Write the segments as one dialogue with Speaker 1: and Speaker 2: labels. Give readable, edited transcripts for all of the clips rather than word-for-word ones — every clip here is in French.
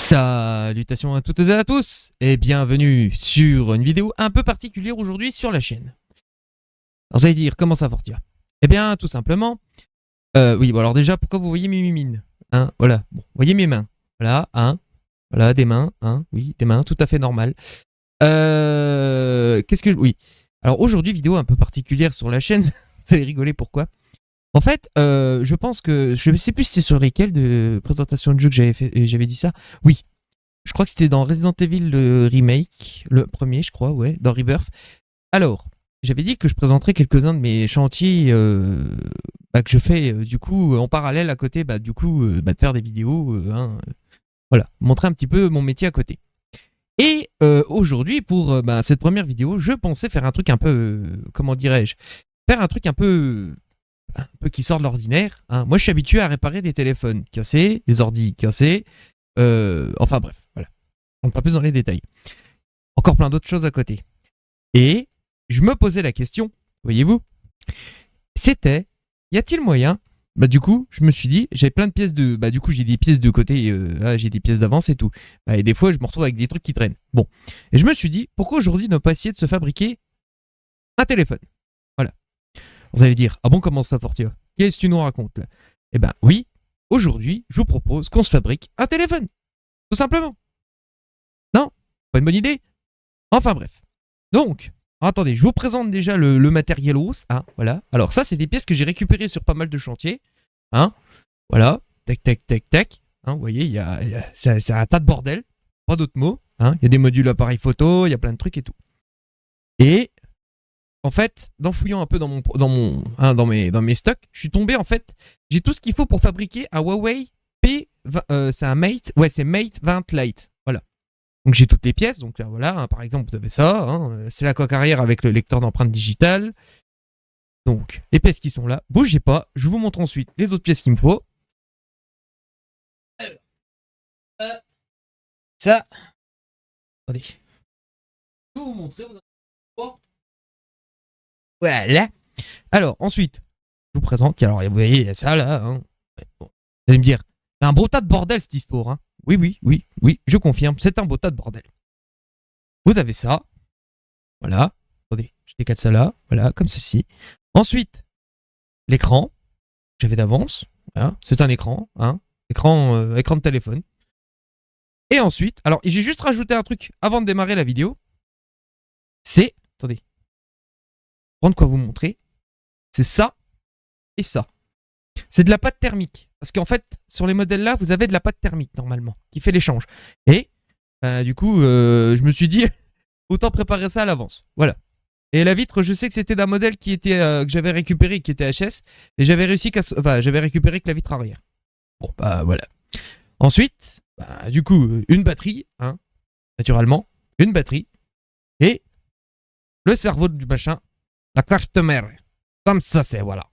Speaker 1: Salutations à toutes et à tous et bienvenue sur une vidéo un peu particulière aujourd'hui sur la chaîne. Alors vous allez dire comment ça Fortia? Eh bien tout simplement, oui bon alors déjà pourquoi vous voyez mes mimines hein, voilà, bon, vous voyez mes mains, voilà, hein, voilà des mains, hein, oui des mains tout à fait normales. Qu'est-ce que oui, alors aujourd'hui vidéo un peu particulière sur la chaîne, vous allez rigoler pourquoi. En fait, je pense que je sais plus si c'est sur lesquels de présentation de jeu que j'avais dit ça. Oui, je crois que c'était dans Resident Evil le remake, le premier je crois, ouais, dans Rebirth. Alors, j'avais dit que je présenterais quelques-uns de mes chantiers que je fais du coup en parallèle à côté, du coup de faire des vidéos, voilà, montrer un petit peu mon métier à côté. Et aujourd'hui pour cette première vidéo, je pensais faire un truc un peu, comment dirais-je, faire un truc un peu qui sort de l'ordinaire. Hein. Moi, je suis habitué à réparer des téléphones cassés, des ordis cassés. Enfin bref, voilà. On ne va pas plus dans les détails. Encore plein d'autres choses à côté. Et je me posais la question, voyez-vous, c'était, y a-t-il moyen? Du coup, je me suis dit, j'avais plein de pièces de... du coup, j'ai des pièces de côté, j'ai des pièces d'avance et tout. Et des fois, je me retrouve avec des trucs qui traînent. Bon. Et je me suis dit, pourquoi aujourd'hui ne pas essayer de se fabriquer un téléphone? Voilà. Vous allez dire, ah bon, comment ça, Fortia? Qu'est-ce que tu nous racontes là? Eh ben oui, aujourd'hui, je vous propose qu'on se fabrique un téléphone. Tout simplement. Non? Pas une bonne idée? Enfin bref. Donc, attendez, je vous présente déjà le matérielos. Hein, voilà. Alors ça, c'est des pièces que j'ai récupérées sur pas mal de chantiers. Hein, voilà. Tac, tac, tac, tac. Hein, vous voyez, c'est un tas de bordel. Pas d'autres mots. Hein, il y a des modules appareil photo, il y a plein de trucs et tout. Et en fait, en fouillant un peu dans mes stocks, je suis tombé en fait, j'ai tout ce qu'il faut pour fabriquer un Huawei P20, c'est un Mate, ouais c'est Mate 20 Lite, voilà. Donc j'ai toutes les pièces, donc voilà, hein, par exemple vous avez ça, hein, c'est la coque arrière avec le lecteur d'empreinte digitale. Donc les pièces qui sont là, bougez pas, je vous montre ensuite les autres pièces qu'il me faut. Alors, ça, attendez, je vais vous montrer, vous avez pas. Voilà. Alors, ensuite, je vous présente. Alors, vous voyez, il y a ça là. Hein. Bon. Vous allez me dire, c'est un beau tas de bordel cette histoire. Hein. Oui, oui, oui, oui, je confirme. C'est un beau tas de bordel. Vous avez ça. Voilà. Attendez, je décale ça là. Voilà, comme ceci. Ensuite, l'écran. J'avais d'avance. Voilà. C'est un écran. Hein. Écran de téléphone. Et ensuite, alors, j'ai juste rajouté un truc avant de démarrer la vidéo. C'est. Attendez. Prendre quoi vous montrer. C'est ça et ça. C'est de la pâte thermique. Parce qu'en fait, sur les modèles là, vous avez de la pâte thermique normalement, qui fait l'échange. Et du coup, je me suis dit, autant préparer ça à l'avance. Voilà. Et la vitre, je sais que c'était d'un modèle qui était que j'avais récupéré, qui était HS, et j'avais récupéré que la vitre arrière. Bon, voilà. Ensuite, du coup, une batterie, hein, naturellement, une batterie, et le cerveau du machin, la carte mère. Comme ça, c'est, voilà.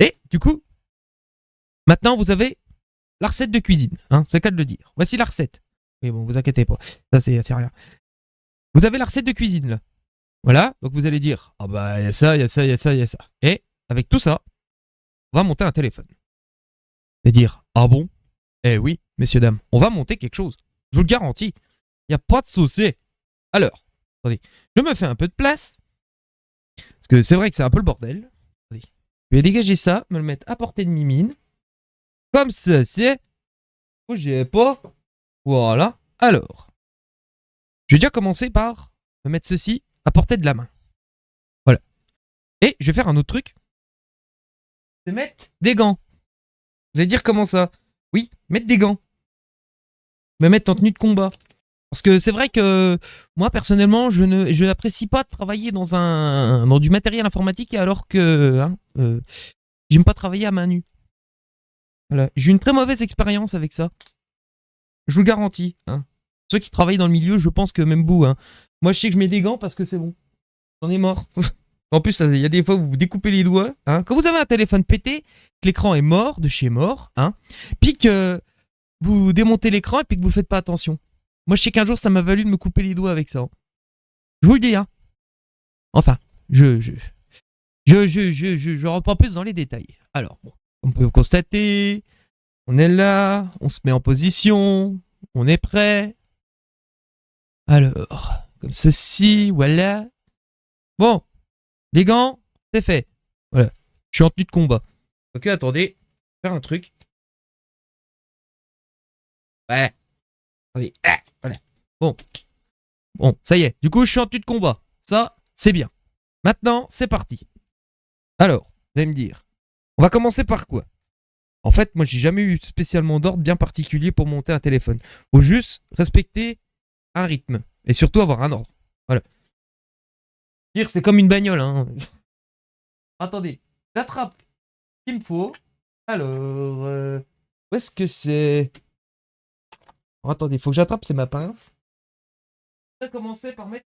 Speaker 1: Et du coup, maintenant vous avez la recette de cuisine, hein, c'est le cas de le dire. Voici la recette. Mais bon, vous inquiétez pas, ça c'est rien. Vous avez la recette de cuisine là. Voilà, donc vous allez dire, ah il y a ça, il y a ça, il y a ça, il y a ça. Et avec tout ça, on va monter un téléphone. Et dire, ah bon? Eh oui, messieurs, dames, on va monter quelque chose. Je vous le garantis. Il n'y a pas de souci. Alors, attendez, je me fais un peu de place. Parce que c'est vrai que c'est un peu le bordel. Attendez. Je vais dégager ça, me le mettre à portée de mimine. Comme ça, c'est. Bougez pas. Voilà. Alors. Je vais déjà commencer par me mettre ceci à portée de la main. Voilà. Et je vais faire un autre truc. C'est mettre des gants. Vous allez dire comment ça? Oui, mettre des gants. Me mettre en tenue de combat. Parce que c'est vrai que moi, personnellement, je n'apprécie pas de travailler dans du matériel informatique alors que j'aime pas travailler à main nue. Voilà. J'ai eu une très mauvaise expérience avec ça. Je vous le garantis. Hein. Ceux qui travaillent dans le milieu, je pense que même vous. Hein. Moi, je sais que je mets des gants parce que c'est bon. J'en ai marre. En plus, il y a des fois où vous vous découpez les doigts. Hein. Quand vous avez un téléphone pété, que l'écran est mort, de chez mort, hein, puis que vous démontez l'écran et puis que vous faites pas attention. Moi, je sais qu'un jour, ça m'a valu de me couper les doigts avec ça. Hein. Je vous le dis. Hein. Enfin, je rentre pas plus dans les détails. Alors, bon, on peut constater, on est là, on se met en position, On est prêt. Alors, comme ceci, voilà. Bon, les gants, c'est fait. Voilà, je suis en tenue de combat. Ok, attendez, faire un truc. Ouais, attendez, voilà. Bon, ça y est, du coup, je suis en tenue de combat. Ça, c'est bien. Maintenant, c'est parti. Alors, vous allez me dire, on va commencer par quoi? En fait, moi, j'ai jamais eu spécialement d'ordre bien particulier pour monter un téléphone. Faut juste respecter un rythme. Et surtout avoir un ordre. Voilà. Dire, c'est comme une bagnole, hein. Attendez, j'attrape ce qu'il me faut. Alors, où est-ce que c'est? Alors, attendez, il faut que j'attrape, c'est ma pince. Je vais commencer par mettre.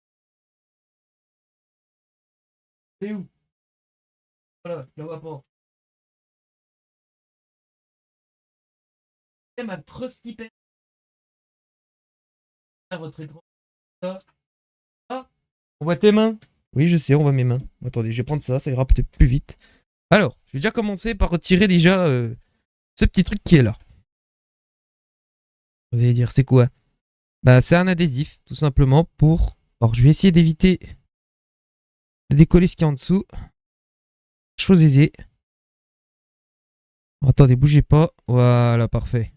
Speaker 1: C'est où? Voilà, je la vois pas. C'est ma trusty pen à votre écran. Ça. Ah, on voit tes mains. Oui, je sais, on voit mes mains. Attendez, je vais prendre ça, ça ira peut-être plus vite. Alors, je vais déjà commencer par retirer déjà ce petit truc qui est là. Vous allez dire, c'est quoi? Bah, c'est un adhésif, tout simplement, pour... Alors, je vais essayer d'éviter de décoller ce qu'il y a en dessous. Chose aisée. Attendez, bougez pas. Voilà, parfait.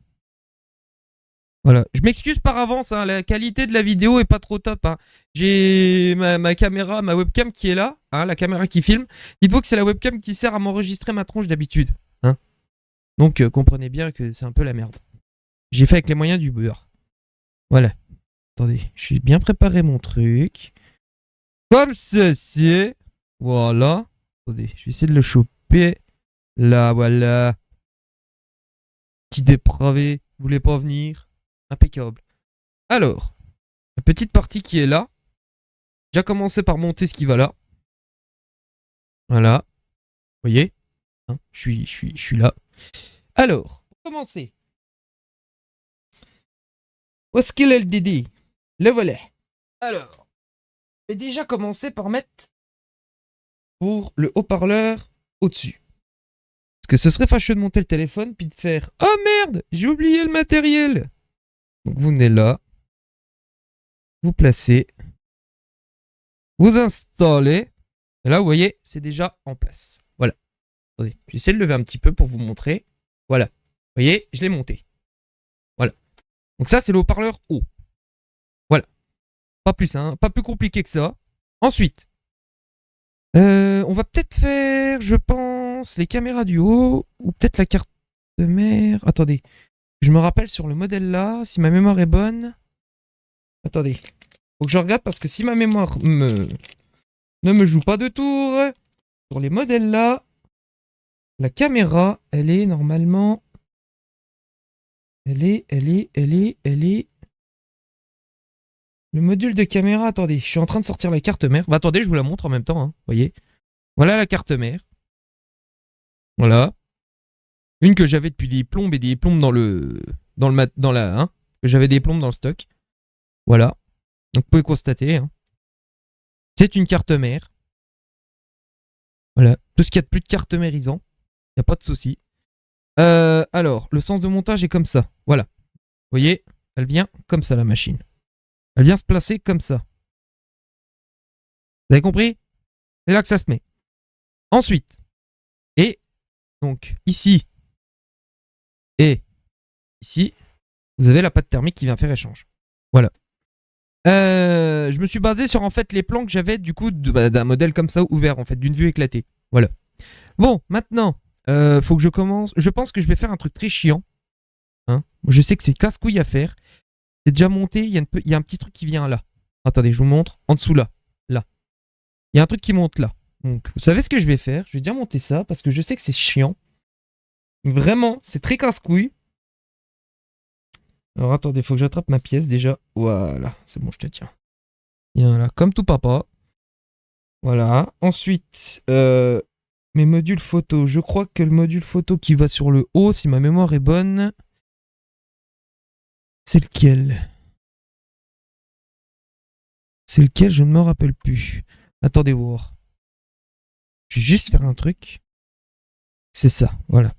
Speaker 1: Voilà. Je m'excuse par avance, hein, la qualité de la vidéo est pas trop top. Hein. J'ai ma caméra, ma webcam qui est là, hein, la caméra qui filme. Il faut que c'est la webcam qui sert à m'enregistrer ma tronche d'habitude. Hein. Donc, comprenez bien que c'est un peu la merde. J'ai fait avec les moyens du beurre. Voilà. Attendez, je suis bien préparé mon truc. Comme ceci. Voilà. Attendez, je vais essayer de le choper. Là, voilà. Petit dépravé, vous voulez pas venir? Impeccable. Alors, la petite partie qui est là. J'ai commencé par monter ce qui va là. Voilà. Vous voyez hein, je suis là. Alors, pour commencer. Où est-ce qu'il est le Didi? Le volet. Alors, je vais déjà commencer par mettre pour le haut-parleur au-dessus. Parce que ce serait fâcheux de monter le téléphone puis de faire « Oh merde, j'ai oublié le matériel !» Donc vous venez là. Vous placez. Vous installez. Et là, vous voyez, c'est déjà en place. Voilà. Attendez, j'essaie de lever un petit peu pour vous montrer. Voilà. Vous voyez, je l'ai monté. Voilà. Donc ça, c'est le haut-parleur haut. Voilà. Pas plus, hein. Pas plus compliqué que ça. Ensuite, on va peut-être faire, je pense, les caméras du haut. Ou peut-être la carte de mère. Attendez. Je me rappelle sur le modèle là, si ma mémoire est bonne. Attendez. Faut que je regarde parce que si ma mémoire ne me joue pas de tour, sur les modèles là, la caméra, elle est normalement... Elle est... Le module de caméra, attendez, je suis en train de sortir la carte mère. Bah attendez, je vous la montre en même temps, hein, voyez. Voilà la carte mère. Voilà. Une que j'avais depuis des plombes et des plombes dans la... Hein, que j'avais des plombes dans le stock. Voilà. Donc vous pouvez constater, hein. C'est une carte mère. Voilà. Tout ce qu'il y a de plus de carte mérisant. Il n'y a pas de souci. Alors, le sens de montage est comme ça. Voilà. Vous voyez, elle vient comme ça, la machine. Elle vient se placer comme ça. Vous avez compris? C'est là que ça se met. Ensuite, et donc ici et ici, vous avez la pâte thermique qui vient faire échange. Voilà. Je me suis basé sur en fait les plans que j'avais du coup d'un modèle comme ça ouvert en fait, d'une vue éclatée. Voilà. Bon, maintenant, faut que je commence. Je pense que je vais faire un truc très chiant. Hein. Je sais que c'est casse-couille à faire. C'est déjà monté. Il y a un petit truc qui vient là. Attendez, je vous montre. En dessous là. Là. Il y a un truc qui monte là. Donc, vous savez ce que je vais faire? Je vais déjà monter ça parce que je sais que c'est chiant. Vraiment, c'est très casse-couille. Alors attendez, faut que j'attrape ma pièce déjà. Voilà, c'est bon, je te tiens. Viens là, comme tout papa. Voilà. Ensuite, mes modules photo. Je crois que le module photo qui va sur le haut, si ma mémoire est bonne, c'est lequel? C'est lequel? Je ne me rappelle plus. Attendez voir. Je vais juste faire un truc. C'est ça, voilà.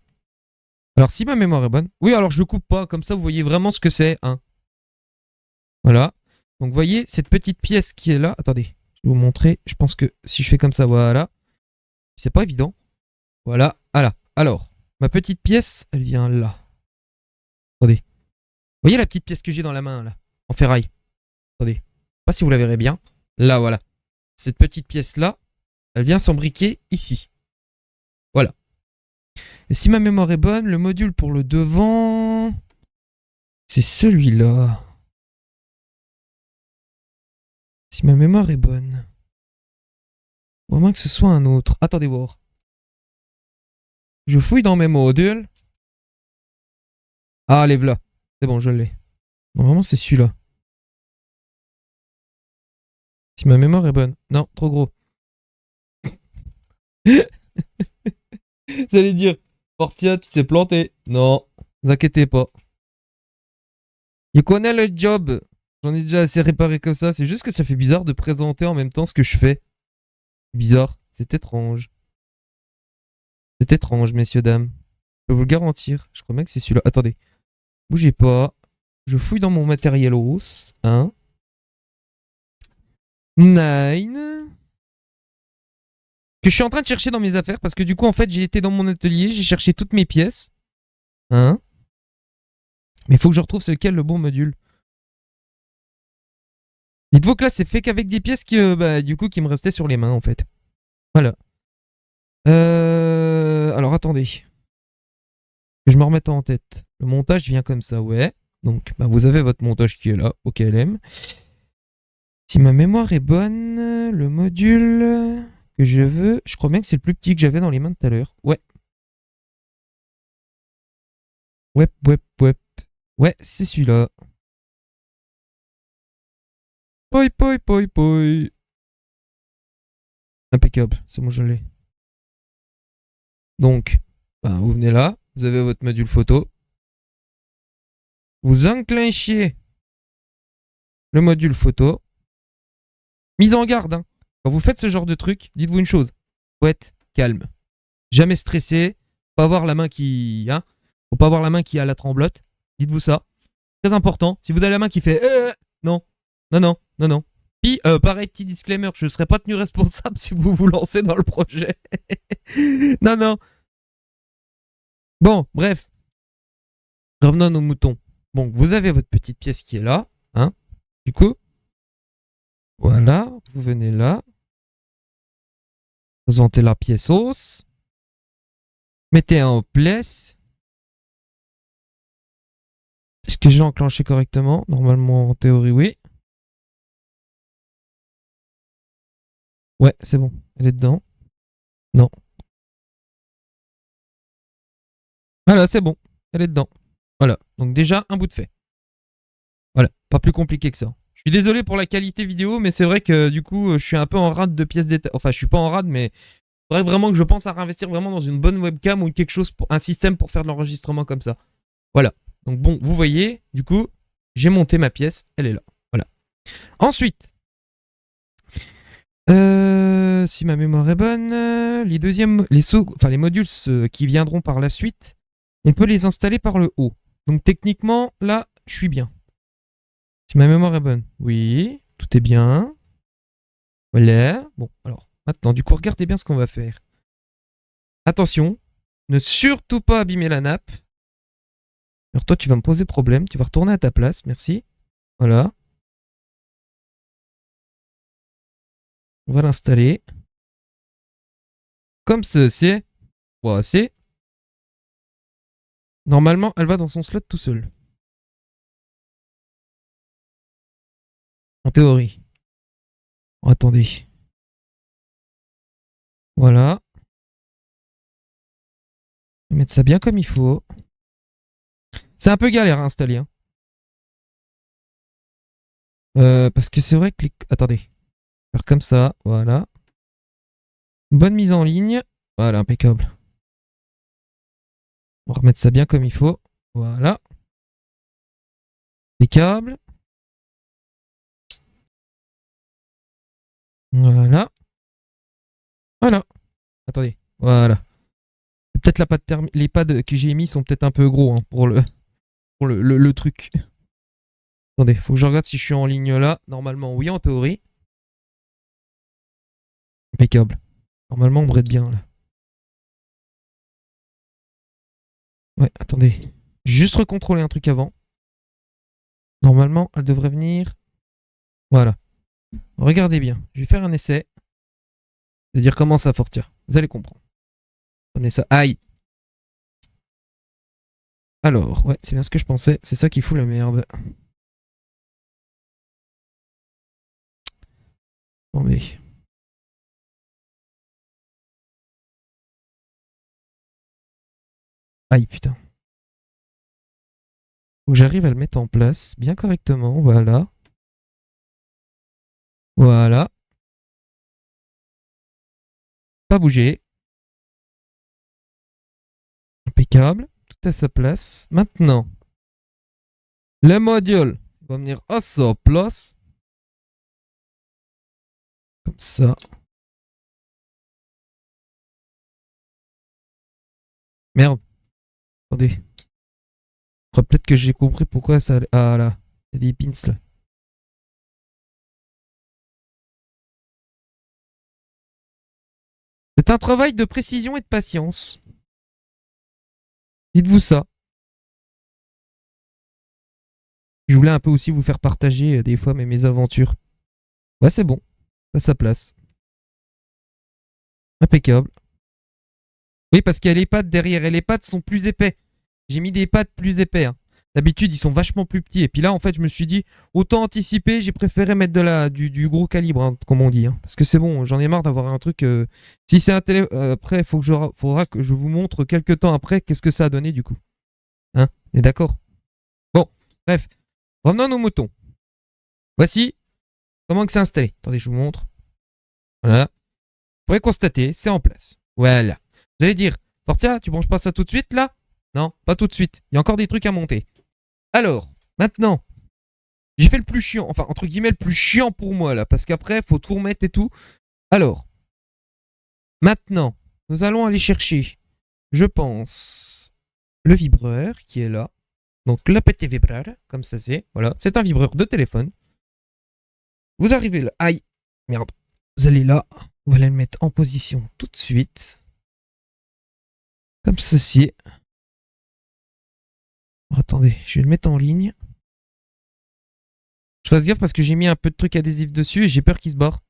Speaker 1: Alors si ma mémoire est bonne... Oui, alors je le coupe pas, comme ça vous voyez vraiment ce que c'est. Hein. Voilà. Donc, vous voyez, cette petite pièce qui est là. Attendez, je vais vous montrer. Je pense que si je fais comme ça, voilà. C'est pas évident. Voilà. Voilà. Alors, ma petite pièce, elle vient là. Attendez. Vous voyez la petite pièce que j'ai dans la main, là, en ferraille. Attendez. Je sais pas si vous la verrez bien. Là, voilà. Cette petite pièce-là, elle vient s'embriquer ici. Voilà. Et si ma mémoire est bonne, le module pour le devant, c'est celui-là. Si ma mémoire est bonne. Ou à moins que ce soit un autre. Attendez voir. Je fouille dans mes modules. Ah, lève là. C'est bon, je l'ai. Normalement, c'est celui-là. Si ma mémoire est bonne. Non, trop gros. Vous allez dire, Portia, tu t'es planté. Non, ne vous inquiétez pas. Il connaît le job. J'en ai déjà assez réparé comme ça. C'est juste que ça fait bizarre de présenter en même temps ce que je fais. Bizarre. C'est étrange. C'est étrange, messieurs, dames. Je peux vous le garantir. Je crois bien que c'est celui-là. Attendez. Bougez pas. Je fouille dans mon matériel hausse. Hein. Nine. Que je suis en train de chercher dans mes affaires parce que du coup, en fait, j'ai été dans mon atelier. J'ai cherché toutes mes pièces. Hein. Mais il faut que je retrouve c'est lequel le bon module. Dites-vous que là, c'est fait qu'avec des pièces qui, du coup, qui me restaient sur les mains, en fait. Voilà. Alors, attendez. Que je me remette en tête. Le montage vient comme ça, ouais. Donc, vous avez votre montage qui est là, au KLM. Si ma mémoire est bonne, le module que je veux, je crois bien que c'est le plus petit que j'avais dans les mains tout à l'heure. Ouais. Ouais. Ouais, c'est celui-là. Poi. Impeccable, c'est bon, je l'ai. Donc, vous venez là, vous avez votre module photo. Vous enclenchez le module photo. Mise en garde, hein. Quand vous faites ce genre de truc, dites-vous une chose. Faut être calme. Jamais stressé. Pas avoir la main qui... Hein, faut pas avoir la main qui a la tremblote. Dites-vous ça. Très important. Si vous avez la main qui fait... non. Puis, pareil, petit disclaimer, je ne serai pas tenu responsable si vous vous lancez dans le projet. non. Bon, bref. Revenons à nos moutons. Bon, vous avez votre petite pièce qui est là. Hein. Du coup, voilà, vous venez là. Présentez la pièce hausse. Mettez un en place. Est-ce que j'ai enclenché correctement? Normalement, en théorie, oui. Ouais, c'est bon. Elle est dedans. Non. Voilà, c'est bon. Elle est dedans. Voilà. Donc déjà, un bout de fait. Voilà. Pas plus compliqué que ça. Je suis désolé pour la qualité vidéo, mais c'est vrai que du coup, je suis un peu en rade de pièces détachées. Enfin, je suis pas en rade, mais il faudrait vraiment que je pense à réinvestir vraiment dans une bonne webcam ou quelque chose, un système pour faire de l'enregistrement comme ça. Voilà. Donc bon, vous voyez, du coup, j'ai monté ma pièce. Elle est là. Voilà. Ensuite, si ma mémoire est bonne, les modules qui viendront par la suite, on peut les installer par le haut. Donc techniquement, là, je suis bien. Si ma mémoire est bonne, oui, tout est bien. Voilà. Bon, alors, maintenant, du coup, regardez bien ce qu'on va faire. Attention, ne surtout pas abîmer la nappe. Alors toi, tu vas me poser problème, tu vas retourner à ta place, merci. Voilà. On va l'installer. Comme ceci. Voici. Normalement, elle va dans son slot tout seul. En théorie. Oh, attendez. Voilà. On va mettre ça bien comme il faut. C'est un peu galère à installer. Hein. Parce que c'est vrai que... Attendez. Faire comme ça. Voilà. Bonne mise en ligne. Voilà, impeccable. On va remettre ça bien comme il faut. Voilà. Les câbles. Voilà. Voilà. Attendez. Voilà. Peut-être les pads que j'ai mis sont peut-être un peu gros hein, pour le truc. Attendez, faut que je regarde si je suis en ligne là. Normalement, oui, en théorie. Impeccable. Normalement, on devrait être bien là. Ouais, attendez. J'ai juste recontrôler un truc avant. Normalement, elle devrait venir. Voilà. Regardez bien. Je vais faire un essai. C'est-à-dire comment ça sortir. Vous allez comprendre. Prenez ça. Aïe. Alors, ouais, c'est bien ce que je pensais. C'est ça qui fout la merde. Attendez. Aïe, putain. Faut que j'arrive à le mettre en place bien correctement. Voilà. Voilà. Pas bouger. Impeccable. Tout à sa place. Maintenant, le module va venir à sa place. Comme ça. Merde. Attendez. Je crois peut-être que j'ai compris pourquoi ça... Ah là. Il y a des pins là. C'est un travail de précision et de patience. Dites-vous ça. Je voulais un peu aussi vous faire partager des fois mes aventures. Ouais, c'est bon. Ça, sa place. Impeccable. Oui, parce qu'il y a les pattes derrière et les pattes sont plus épais. J'ai mis des pattes plus épais. Hein. D'habitude, ils sont vachement plus petits. Et puis là, en fait, je me suis dit, autant anticiper, j'ai préféré mettre du gros calibre, hein, comme on dit. Hein. Parce que c'est bon, j'en ai marre d'avoir un truc. Si c'est un télé. Après, faudra que je vous montre quelques temps après qu'est-ce que ça a donné du coup. Hein. On est d'accord? Bon, bref. Revenons à nos moutons. Voici comment que c'est installé. Attendez, je vous montre. Voilà. Vous pourrez constater, c'est en place. Voilà. Vous allez dire, Fortia, tu branches pas ça tout de suite là? Non, pas tout de suite. Il y a encore des trucs à monter. Alors, maintenant, j'ai fait le plus chiant, enfin, entre guillemets, le plus chiant pour moi là, parce qu'après, faut tout remettre et tout. Alors, maintenant, nous allons aller chercher, je pense, le vibreur qui est là. Donc, le petit vibreur, comme ça c'est. Voilà, c'est un vibreur de téléphone. Vous arrivez là. Aïe, merde. Vous allez là. On va aller le mettre en position tout de suite. Comme ceci. Attendez, je vais le mettre en ligne. Je fasse gaffe parce que j'ai mis un peu de truc adhésif dessus et j'ai peur qu'il se barre.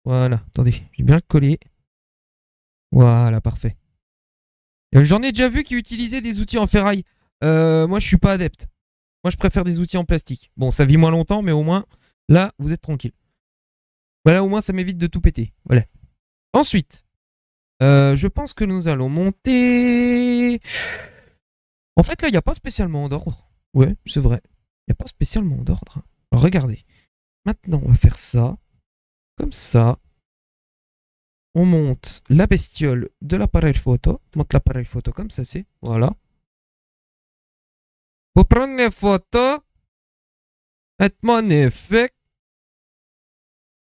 Speaker 1: Voilà, attendez, je vais bien le coller. Voilà, parfait. J'en ai déjà vu qui utilisaient des outils en ferraille. Moi, je suis pas adepte. Moi, je préfère des outils en plastique. Bon, ça vit moins longtemps, mais au moins, là, vous êtes tranquille. Voilà, au moins, ça m'évite de tout péter. Voilà. Ensuite, je pense que nous allons monter. En fait, là, il n'y a pas spécialement d'ordre. Ouais, c'est vrai. Il n'y a pas spécialement d'ordre. Alors, regardez. Maintenant, on va faire ça. Comme ça. On monte la bestiole de l'appareil photo. On monte l'appareil photo comme ça, c'est. Voilà. Vous prenez les photos. Êtes magnifique.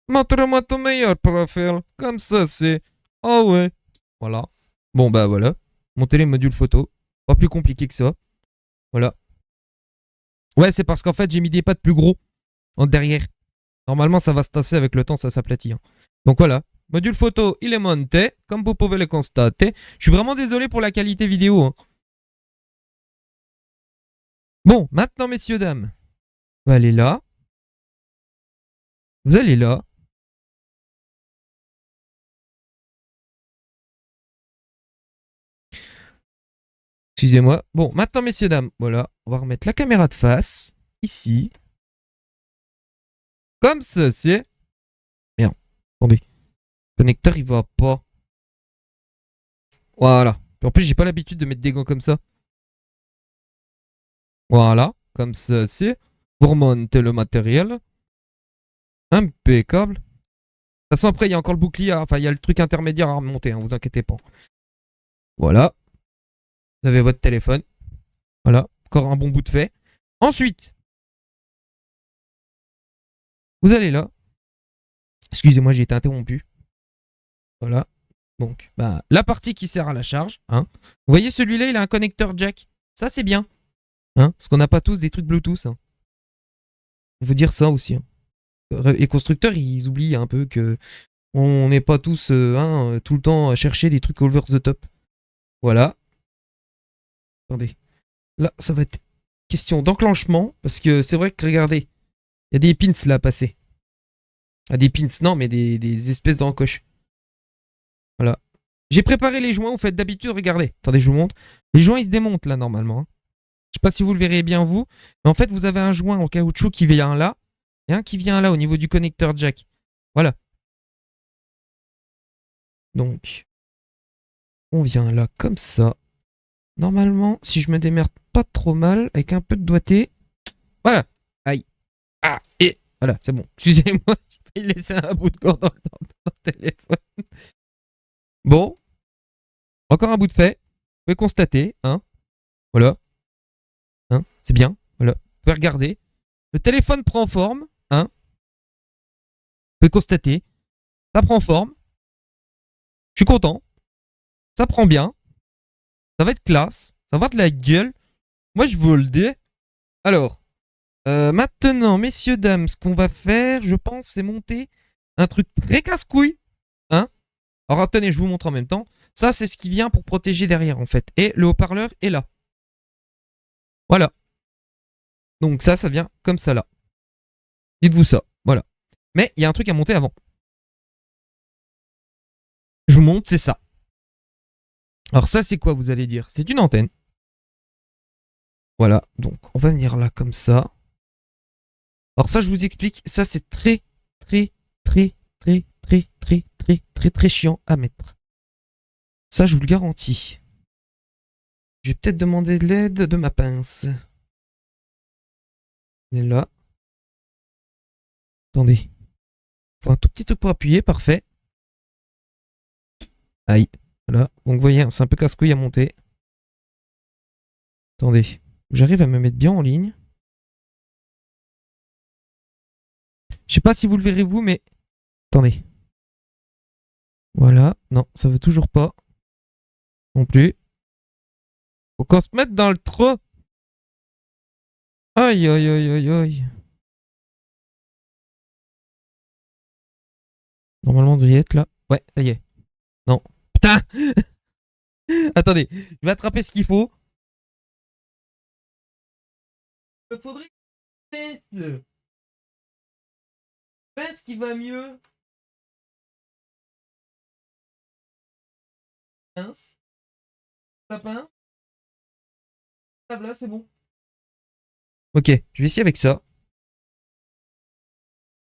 Speaker 1: Montre-moi ton meilleur profil. Comme ça, c'est. Ah ouais. Voilà. Bon, bah voilà. Montez les modules photo. Pas plus compliqué que ça. Voilà. Ouais, c'est parce qu'en fait, j'ai mis des pattes plus gros en derrière. Normalement, ça va se tasser avec le temps, ça s'aplatit. Hein. Donc voilà. Module photo, il est monté, comme vous pouvez le constater. Je suis vraiment désolé pour la qualité vidéo. Hein. Bon, maintenant, messieurs, dames. Vous allez là. Vous allez là. Excusez-moi. Bon, maintenant, messieurs, dames. Voilà. On va remettre la caméra de face. Ici. Comme ceci. Merde. Attendez. Le connecteur, il va pas. Voilà. En plus, j'ai pas l'habitude de mettre des gants comme ça. Voilà. Comme ceci. Vous remontez le matériel. Impeccable. De toute façon, après, il y a encore le bouclier. Enfin, il y a le truc intermédiaire à remonter. Hein, vous inquiétez pas. Voilà. Vous avez votre téléphone. Voilà. Encore un bon bout de fait. Ensuite, vous allez là. Excusez-moi, j'ai été interrompu. Voilà. Donc, bah, la partie qui sert à la charge. Hein. Vous voyez, celui-là, il a un connecteur jack. Ça, c'est bien. Hein, parce qu'on n'a pas tous des trucs Bluetooth. Hein. Faut dire ça aussi, hein. Les constructeurs, ils oublient un peu que on n'est pas tous tout le temps à chercher des trucs over the top. Voilà. Attendez. Là, ça va être question d'enclenchement, parce que c'est vrai que, regardez, il y a des pins là à passer. Ah, des pins, non, mais des espèces d'encoches. Voilà. J'ai préparé les joints, en fait, d'habitude, regardez. Attendez, je vous montre. Les joints, ils se démontent là, normalement, hein. Je sais pas si vous le verrez bien, vous. Mais en fait, vous avez un joint en caoutchouc qui vient là, et un qui vient là, au niveau du connecteur jack. Voilà. Donc, on vient là, comme ça. Normalement, si je me démerde pas trop mal, avec un peu de doigté. Voilà. Aïe. Ah, et voilà, c'est bon. Excusez-moi, j'ai failli laisser un bout de corps dans le téléphone. Bon, encore un bout de fait. Vous pouvez constater, hein. Voilà. Hein, c'est bien. Voilà. Vous pouvez regarder. Le téléphone prend forme, hein. Vous pouvez constater. Ça prend forme. Je suis content. Ça prend bien. Ça va être classe. Ça va de la gueule. Moi, je vous le dis. Alors, maintenant, messieurs, dames, ce qu'on va faire, je pense, c'est monter un truc très casse-couille. Hein. Alors, attendez, je vous montre en même temps. Ça, c'est ce qui vient pour protéger derrière, en fait. Et le haut-parleur est là. Voilà. Donc ça vient comme ça, là. Dites-vous ça. Voilà. Mais il y a un truc à monter avant. Je vous montre, c'est ça. Alors ça, c'est quoi, vous allez dire? C'est une antenne. Voilà. Donc, on va venir là, comme ça. Alors ça, je vous explique. Ça, c'est très, très, très, très, très, très, très, très, très chiant à mettre. Ça, je vous le garantis. Je vais peut-être demander de l'aide de ma pince. On est là. Attendez. Faut un tout petit truc pour appuyer, parfait. Aïe. Voilà. Donc vous voyez, c'est un peu casse-couille à monter. Attendez. J'arrive à me mettre bien en ligne. Je sais pas si vous le verrez vous, mais... Attendez. Voilà. Non, ça veut toujours pas. Non plus. Faut qu'on se mette dans le trou. Aïe, aïe, aïe, aïe, aïe. Normalement, on devrait y être là. Ouais, ça y est. Non. Putain. Attendez. Je vais attraper ce qu'il faut. Il faudrait une pince qui va mieux. Pince. La pince. Là, c'est bon. Ok, je vais essayer avec ça.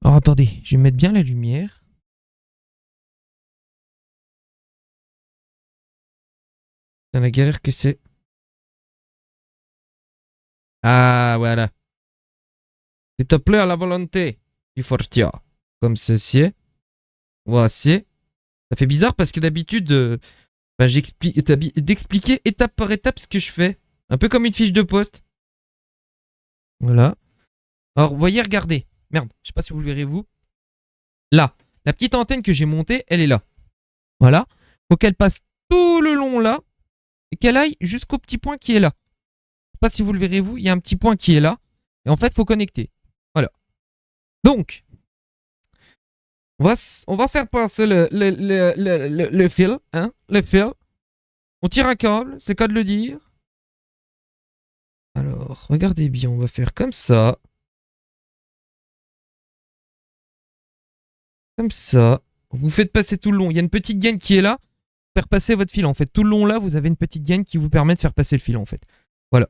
Speaker 1: Alors attendez, je vais mettre bien la lumière. C'est la galère que c'est. Ah, voilà. S'il te plaît, à la volonté du Fortia. Comme ceci. Voici. Ça fait bizarre parce que d'habitude, j'explique d'expliquer étape par étape ce que je fais. Un peu comme une fiche de poste. Voilà. Alors, vous voyez, regardez. Merde, je sais pas si vous le verrez vous. Là, la petite antenne que j'ai montée, elle est là. Voilà. Faut qu'elle passe tout le long là et qu'elle aille jusqu'au petit point qui est là. Je sais pas si vous le verrez vous, il y a un petit point qui est là et en fait, faut connecter. Voilà. Donc, on va faire passer le fil, hein, le fil. On tire un câble, c'est qu'à de le dire. Alors, regardez bien, on va faire comme ça. Comme ça. Vous faites passer tout le long. Il y a une petite gaine qui est là. Faire passer votre fil en fait. Tout le long là, vous avez une petite gaine qui vous permet de faire passer le fil en fait. Voilà.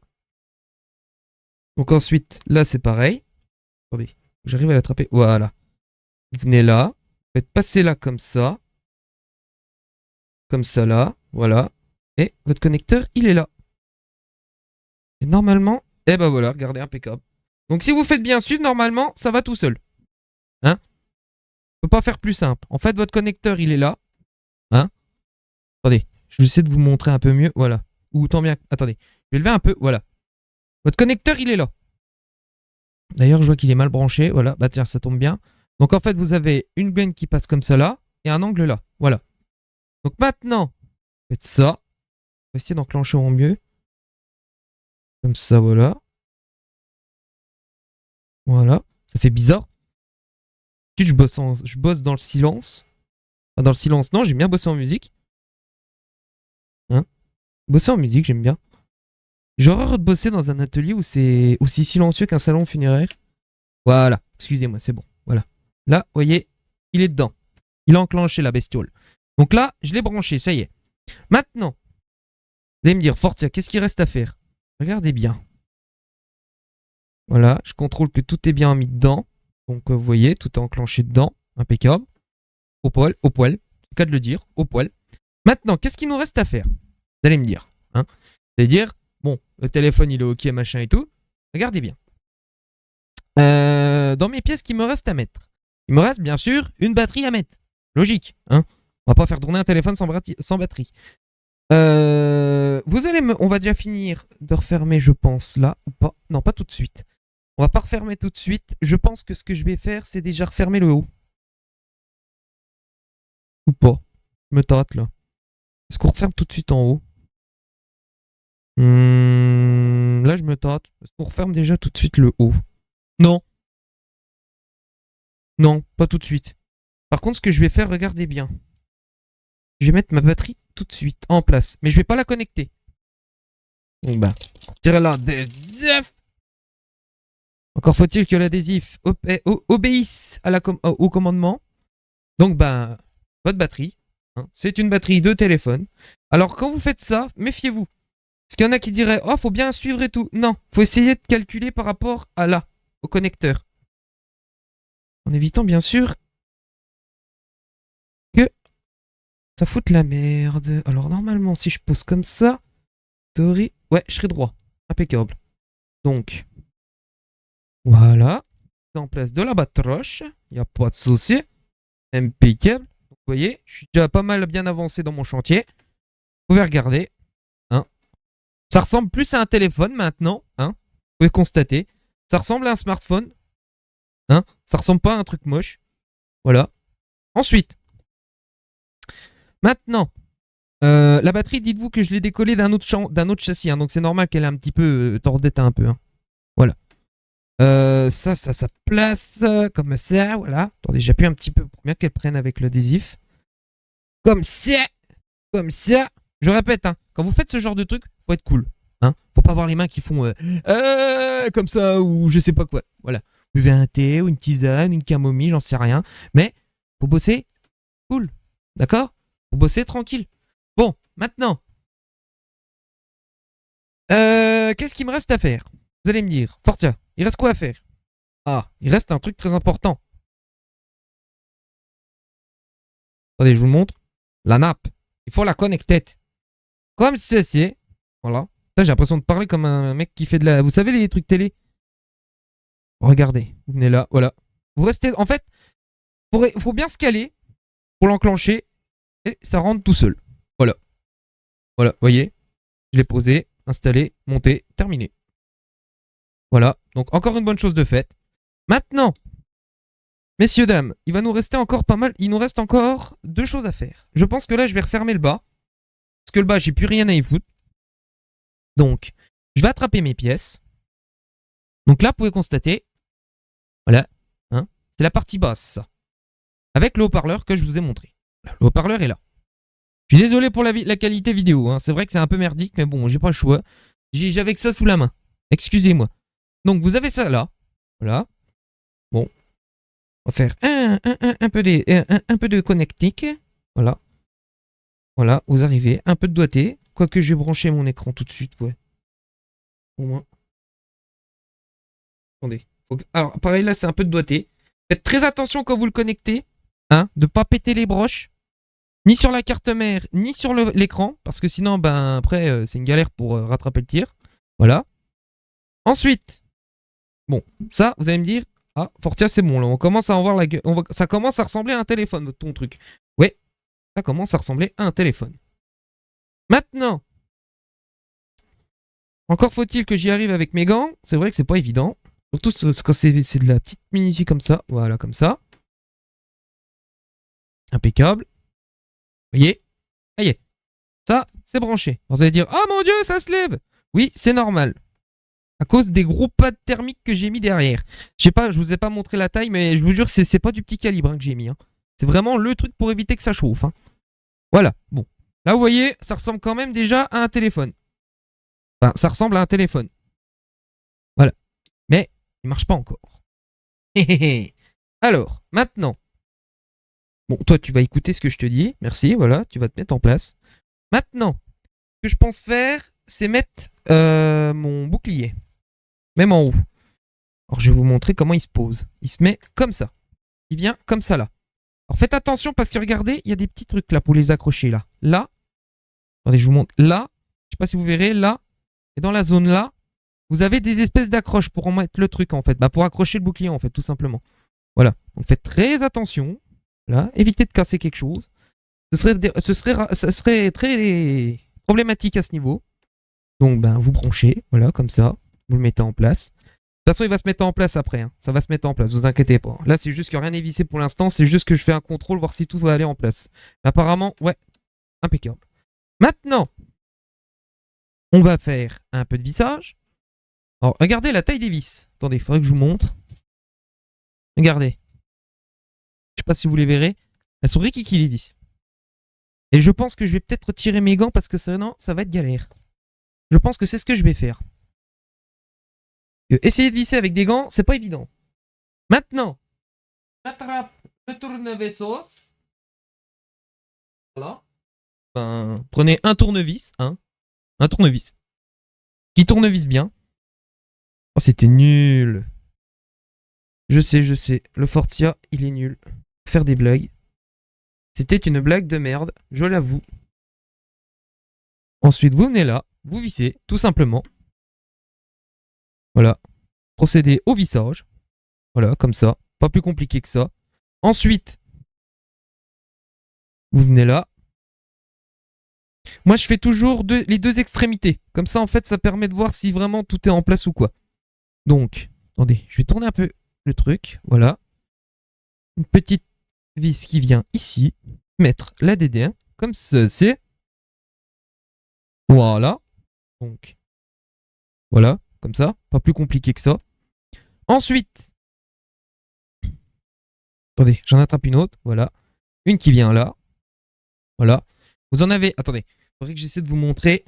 Speaker 1: Donc ensuite, là c'est pareil. Attendez, j'arrive à l'attraper. Voilà. Vous venez là. Vous faites passer là comme ça. Comme ça là. Voilà. Et votre connecteur, il est là. Et normalement, eh ben voilà, regardez, impeccable. Donc si vous faites bien suivre, normalement, ça va tout seul. Hein? On peut pas faire plus simple. En fait, votre connecteur, il est là. Hein? Attendez, je vais essayer de vous montrer un peu mieux. Voilà. Ou tant bien. Attendez, je vais lever un peu. Voilà. Votre connecteur, il est là. D'ailleurs, je vois qu'il est mal branché. Voilà. Bah tiens, ça tombe bien. Donc en fait, vous avez une gaine qui passe comme ça là et un angle là. Voilà. Donc maintenant, faites ça. On va essayer d'enclencher au mieux. Comme ça, voilà. Voilà. Ça fait bizarre. Je bosse dans le silence. Enfin, dans le silence, non, j'aime bien bosser en musique. Hein? Bosser en musique, j'aime bien. J'ai horreur de bosser dans un atelier où c'est aussi silencieux qu'un salon funéraire. Voilà, excusez-moi, c'est bon. Voilà. Là, vous voyez, il est dedans. Il a enclenché la bestiole. Donc là, je l'ai branché, ça y est. Maintenant, vous allez me dire, Fortia, qu'est-ce qu'il reste à faire? Regardez bien. Voilà, je contrôle que tout est bien mis dedans. Donc vous voyez, tout est enclenché dedans. Impeccable. Au poil, au poil. C'est le cas de le dire, au poil. Maintenant, qu'est-ce qu'il nous reste à faire? Vous allez me dire. Hein, vous allez dire, bon, le téléphone il est ok, machin et tout. Regardez bien. Dans mes pièces qu'il me reste à mettre, il me reste bien sûr une batterie à mettre. Logique, hein. On va pas faire tourner un téléphone sans batterie. On va déjà finir de refermer, je pense, là ou pas. Non, pas tout de suite. On va pas refermer tout de suite. Je pense que ce que je vais faire, c'est déjà refermer le haut. Ou pas. Je me tâte là. Est-ce qu'on referme tout de suite en haut? Là, je me tâte. Est-ce qu'on referme déjà tout de suite le haut? Non. Non, pas tout de suite. Par contre, ce que je vais faire, regardez bien. Je vais mettre ma batterie tout de suite en place. Mais je vais pas la connecter. Donc bah, tirer l'adhésif. Encore faut-il que l'adhésif obéisse au commandement. Donc bah, votre batterie, hein, c'est une batterie de téléphone. Alors quand vous faites ça, méfiez-vous. Parce qu'il y en a qui diraient, oh, faut bien suivre et tout. Non, faut essayer de calculer par rapport à là, au connecteur. En évitant bien sûr que ça foute la merde. Alors normalement, si je pose comme ça, théorie, ouais, je serai droit. Impeccable. Donc, voilà. En place de la batroche. Il n'y a pas de souci. Impeccable. Vous voyez, je suis déjà pas mal bien avancé dans mon chantier. Vous pouvez regarder. Hein. Ça ressemble plus à un téléphone maintenant. Hein. Vous pouvez constater. Ça ressemble à un smartphone. Hein. Ça ressemble pas à un truc moche. Voilà. Ensuite. Maintenant. La batterie, dites-vous que je l'ai décollée d'un autre châssis. Hein, donc c'est normal qu'elle ait un petit peu tordette un peu. Hein. Voilà. Ça place comme ça, voilà. Attendez, j'appuie un petit peu pour bien qu'elle prenne avec l'adhésif. Comme ça. Je répète, hein, quand vous faites ce genre de truc, faut être cool. Hein. Faut pas avoir les mains qui font comme ça ou je sais pas quoi. Voilà. Buvez un thé ou une tisane, une camomille, j'en sais rien. Mais faut bosser cool. D'accord? Faut bosser tranquille. Bon, maintenant. Qu'est-ce qu'il me reste à faire? Vous allez me dire, Fortia, il reste quoi à faire? Ah, il reste un truc très important. Attendez, je vous le montre. La nappe. Il faut la connecter. Comme ceci. Voilà. Là, j'ai l'impression de parler comme un mec qui fait de la... Vous savez, les trucs télé? Regardez. Vous venez là. Voilà. Vous restez... En fait, il faut bien se caler pour l'enclencher. Et ça rentre tout seul. Voilà. Voilà. Vous voyez? Je l'ai posé, installé, monté, terminé. Voilà. Donc, encore une bonne chose de faite. Maintenant, messieurs, dames, il va nous rester encore pas mal. Il nous reste encore 2 choses à faire. Je pense que là, je vais refermer le bas. Parce que le bas, j'ai plus rien à y foutre. Donc, je vais attraper mes pièces. Donc là, vous pouvez constater. Voilà. Hein, c'est la partie basse. Avec le haut-parleur que je vous ai montré. Le haut-parleur est là. Je suis désolé pour la qualité vidéo. Hein. C'est vrai que c'est un peu merdique, mais bon, j'ai pas le choix. J'avais que ça sous la main. Excusez-moi. Donc, vous avez ça là. Voilà. Bon. On va faire un peu de connectique. Voilà. Voilà, vous arrivez. Un peu de doigté. Quoique je vais brancher mon écran tout de suite, ouais. Au moins. Attendez. Alors, pareil, là, c'est un peu de doigté. Faites très attention quand vous le connectez. Hein, de pas péter les broches. Ni sur la carte mère, ni sur l'écran. Parce que sinon, ben, après, c'est une galère pour rattraper le tir. Voilà. Ensuite. Bon, ça, vous allez me dire. Ah, Fortia, c'est bon, là. On commence à en voir la gueule. Ça commence à ressembler à un téléphone, ton truc. Ouais. Ça commence à ressembler à un téléphone. Maintenant. Encore faut-il que j'y arrive avec mes gants. C'est vrai que c'est pas évident. Surtout quand c'est de la petite minutie comme ça. Voilà, comme ça. Impeccable. Vous voyez? Ça y est. Ça, c'est branché. Vous allez dire, oh mon dieu, ça se lève. Oui, c'est normal. à cause des gros pads thermiques que j'ai mis derrière. Je sais pas, je vous ai pas montré la taille, mais je vous jure, c'est pas du petit calibre hein, que j'ai mis. Hein. C'est vraiment le truc pour éviter que ça chauffe. Hein. Voilà, bon. Là, vous voyez, ça ressemble quand même déjà à un téléphone. Enfin, ça ressemble à un téléphone. Voilà. Mais il marche pas encore. Alors, maintenant. Bon, toi, tu vas écouter ce que je te dis. Merci, voilà, tu vas te mettre en place. Maintenant, ce que je pense faire, c'est mettre mon bouclier. Même en haut. Alors, je vais vous montrer comment il se pose. Il se met comme ça. Il vient comme ça, là. Alors, faites attention parce que regardez, il y a des petits trucs là pour les accrocher, là. Là. Attendez, je vous montre. Là. Je sais pas si vous verrez, là. Et dans la zone là, vous avez des espèces d'accroches pour en mettre le truc, en fait. Bah, pour accrocher le bouclier, en fait, tout simplement. Voilà. Donc, faites très attention. Là. Évitez de casser quelque chose. Ce serait très problématique à ce niveau. Donc, ben, vous branchez, voilà, comme ça. Vous le mettez en place. De toute façon, il va se mettre en place après. Hein. Ça va se mettre en place, vous inquiétez pas. Là, c'est juste que rien n'est vissé pour l'instant. C'est juste que je fais un contrôle, voir si tout va aller en place. Apparemment, ouais, impeccable. Maintenant, on va faire un peu de vissage. Alors, regardez la taille des vis. Attendez, il faudrait que je vous montre. Regardez. Je sais pas si vous les verrez. Elles sont rikiki, les vis. Et je pense que je vais peut-être retirer mes gants parce que sinon, ça va être galère. Je pense que c'est ce que je vais faire. Essayer de visser avec des gants, c'est pas évident. Maintenant, j'attrape le tournevis. Voilà. Ben, prenez un tournevis, hein. Un tournevis. Qui tournevis bien. Oh, c'était nul. Je sais. Le Fortia, il est nul. Faire des blagues. C'était une blague de merde, je l'avoue. Ensuite, vous venez là, vous vissez, tout simplement. Voilà. Procédez au vissage. Voilà, comme ça. Pas plus compliqué que ça. Ensuite, vous venez là. Moi, je fais toujours les deux extrémités. Comme ça, en fait, ça permet de voir si vraiment tout est en place ou quoi. Donc, attendez, je vais tourner un peu le truc. Voilà. Une petite vis qui vient ici. Mettre la DD1 comme ceci. Voilà. Donc, voilà, comme ça. Pas plus compliqué que ça. Ensuite, attendez, j'en attrape une autre. Voilà. Une qui vient là. Voilà. Vous en avez, attendez, il faudrait que j'essaie de vous montrer.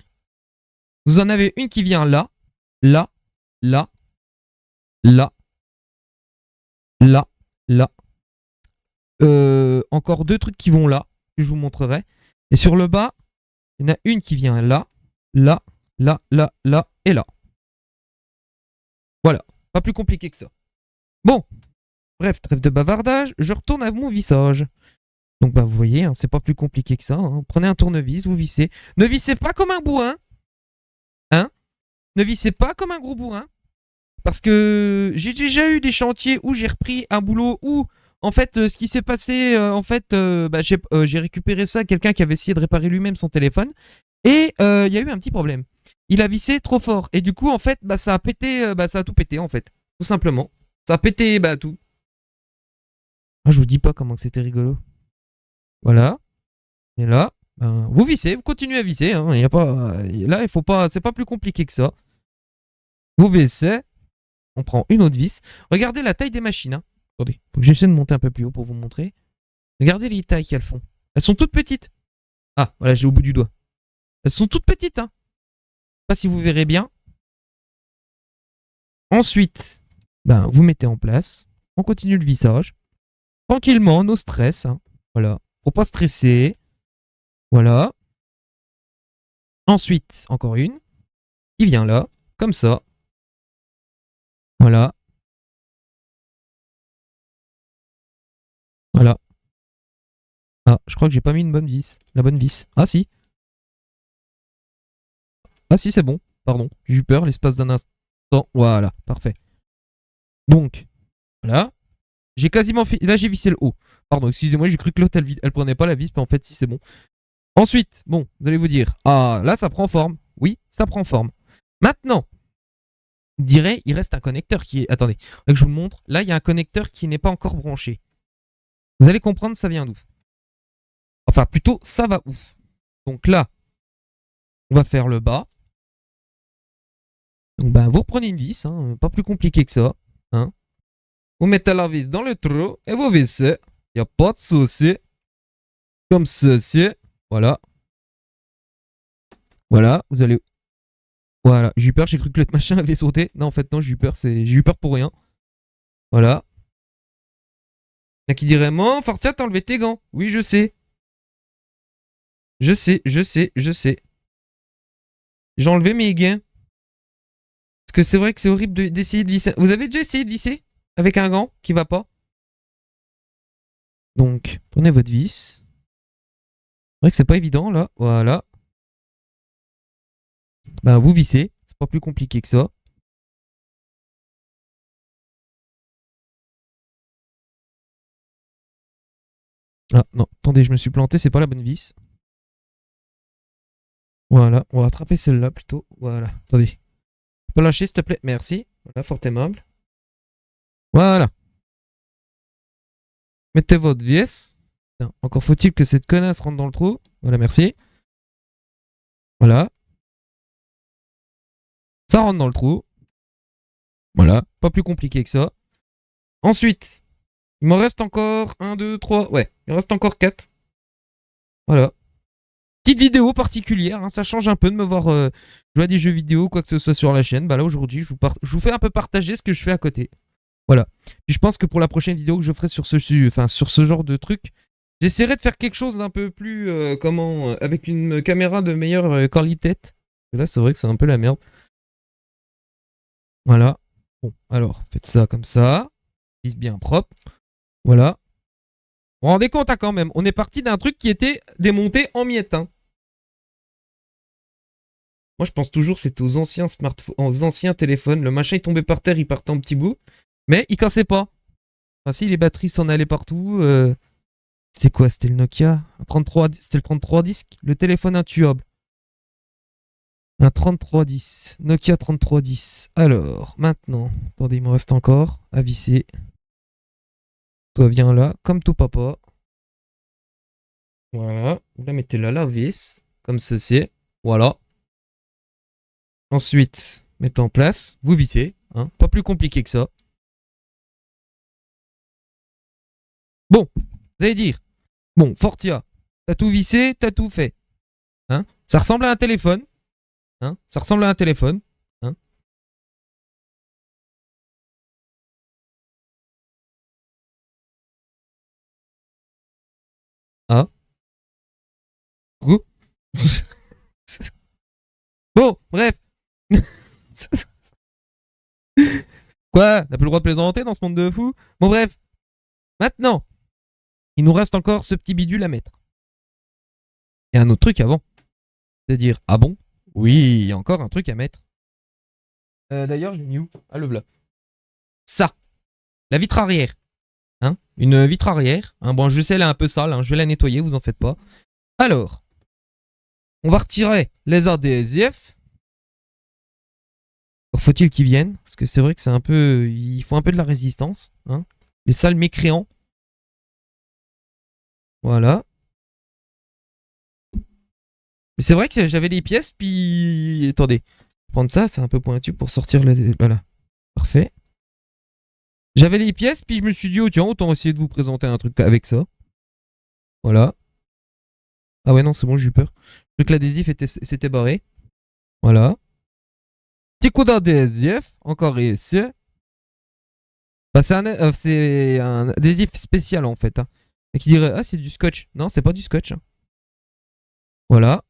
Speaker 1: Vous en avez une qui vient là, là, là, là, là, là. Encore deux trucs qui vont là, que je vous montrerai. Et sur le bas, il y en a une qui vient là, là, là, là, là et là. Voilà, pas plus compliqué que ça. Bon, bref, trêve de bavardage, je retourne à mon vissage. Donc bah vous voyez, hein, c'est pas plus compliqué que ça. Hein. Prenez un tournevis, vous vissez. Ne vissez pas comme un bourrin. Hein? Ne vissez pas comme un gros bourrin. Parce que j'ai déjà eu des chantiers où j'ai repris un boulot où, en fait, ce qui s'est passé, j'ai récupéré ça à quelqu'un qui avait essayé de réparer lui-même son téléphone. Et il y a eu un petit problème. Il a vissé trop fort. Et du coup, en fait, ça a pété, ça a tout pété, en fait. Tout simplement. Ça a pété, tout. Ah, je vous dis pas comment c'était rigolo. Voilà. Et là, vous vissez, vous continuez à visser. Hein. Y a pas, là, il faut pas, c'est pas plus compliqué que ça. Vous vissez. On prend une autre vis. Regardez la taille des machines. Hein. Attendez, faut que j'essaie de monter un peu plus haut pour vous montrer. Regardez les tailles qu'elles font. Elles sont toutes petites. Ah, voilà, j'ai au bout du doigt. Elles sont toutes petites. Hein. Je sais pas si vous verrez bien. Ensuite, vous mettez en place. On continue le vissage. Tranquillement, no stress. Hein. Voilà. Faut pas stresser. Voilà. Ensuite, encore une. Qui vient là. Comme ça. Voilà. Voilà. Ah, je crois que j'ai pas mis une bonne vis. La bonne vis. Ah si. Ah si, c'est bon. Pardon. J'ai eu peur l'espace d'un instant. Voilà. Parfait. Donc, voilà. J'ai quasiment fait. Là, j'ai vissé le haut. Pardon, excusez-moi, j'ai cru que l'autre, elle prenait pas la vis, mais en fait, si, c'est bon. Ensuite, bon, vous allez vous dire, ah, là, ça prend forme. Oui, ça prend forme. Maintenant, je dirais, il reste un connecteur qui est. Attendez, que je vous le montre. Là, il y a un connecteur qui n'est pas encore branché. Vous allez comprendre, ça vient d'où. Enfin, plutôt, ça va où. Donc là, on va faire le bas. Donc bah, vous reprenez une vis, hein, pas plus compliqué que ça. Hein. Vous mettez la vis dans le trou et vous vissez. Il n'y a pas de souci. Comme ceci. Voilà. Voilà, vous allez... Voilà, j'ai eu peur, j'ai cru que le machin avait sauté. Non, en fait, non, j'ai eu peur, j'ai eu peur pour rien. Voilà. Il y a qui dirait, moi, Fortia, t'as enlevé tes gants. Oui, je sais. Je sais, je sais, je sais. J'ai enlevé mes gants. Parce que c'est vrai que c'est horrible d'essayer de visser. Vous avez déjà essayé de visser avec un gant qui va pas? Donc, prenez votre vis. C'est vrai que c'est pas évident, là. Voilà. Bah, vous vissez. C'est pas plus compliqué que ça. Ah, non, attendez, je me suis planté, c'est pas la bonne vis. Voilà, on va attraper celle-là plutôt. Voilà, attendez. Tu peux lâcher, s'il te plaît. Merci. Voilà, fort aimable. Voilà. Mettez votre vis. Encore faut-il que cette connasse rentre dans le trou. Voilà, merci. Voilà. Ça rentre dans le trou. Voilà, pas plus compliqué que ça. Ensuite, il m'en reste encore 1, 2, 3. Ouais, il me reste encore 4. Voilà. Petite vidéo particulière, hein, ça change un peu de me voir jouer à des jeux vidéo, quoi que ce soit sur la chaîne. Bah là aujourd'hui, je vous fais un peu partager ce que je fais à côté. Voilà. Puis je pense que pour la prochaine vidéo que je ferai sur ce genre de truc, j'essaierai de faire quelque chose d'un peu plus avec une caméra de meilleure qualité. Là, c'est vrai que c'est un peu la merde. Voilà. Bon, alors, faites ça comme ça. Vise bien propre. Voilà. Vous vous rendez compte, hein, quand même. On est parti d'un truc qui était démonté en miettes. Hein. Moi, je pense toujours que c'était aux anciens smartphones, aux anciens téléphones. Le machin, il tombait par terre, il partait en petits bouts. Mais il cassait pas. Enfin, si, les batteries s'en allaient partout. C'était quoi? C'était le Nokia 33, c'était le 3310. Le téléphone intuable. Un 3310. Nokia 3310. Alors, maintenant. Attendez, il me reste encore à visser. Toi, viens là, comme tout papa. Voilà. Vous la mettez là, la vis. Comme ceci. Voilà. Ensuite, mettez en place. Vous vissez. Hein, pas plus compliqué que ça. Bon, vous allez dire. Bon, Fortia, t'as tout vissé, t'as tout fait. Hein, ça ressemble à un téléphone. Hein, ça ressemble à un téléphone. Hein. Ah. Coucou. Bon, bref. Quoi? T'as plus le droit de plaisanter dans ce monde de fous? Bon, bref. Maintenant, il nous reste encore ce petit bidule à mettre. Il y a un autre truc avant. C'est-à-dire, ah bon? Oui, il y a encore un truc à mettre. D'ailleurs, je l'ai mis où? Ah, le voilà. Ça. La vitre arrière. Hein, une vitre arrière. Hein, bon, je sais, elle est un peu sale. Hein, je vais la nettoyer, vous en faites pas. Alors, on va retirer les adhésifs. Faut-il qu'ils viennent? Parce que c'est vrai que c'est un peu... Il faut un peu de la résistance. Hein. Les sales mécréants. Voilà. Mais c'est vrai que j'avais les pièces, puis... Attendez. Prendre ça, c'est un peu pointu pour sortir les... Voilà. Parfait. J'avais les pièces, puis je me suis dit, oh tiens, autant essayer de vous présenter un truc avec ça. Voilà. Ah ouais, non, c'est bon, j'ai eu peur. Je crois que l'adhésif s'était barré. Voilà. Petit coup d'adhésif. Encore ici. Bah, c'est un adhésif spécial en fait. Hein. Et qui dirait, ah, c'est du scotch. Non, c'est pas du scotch. Hein. Voilà.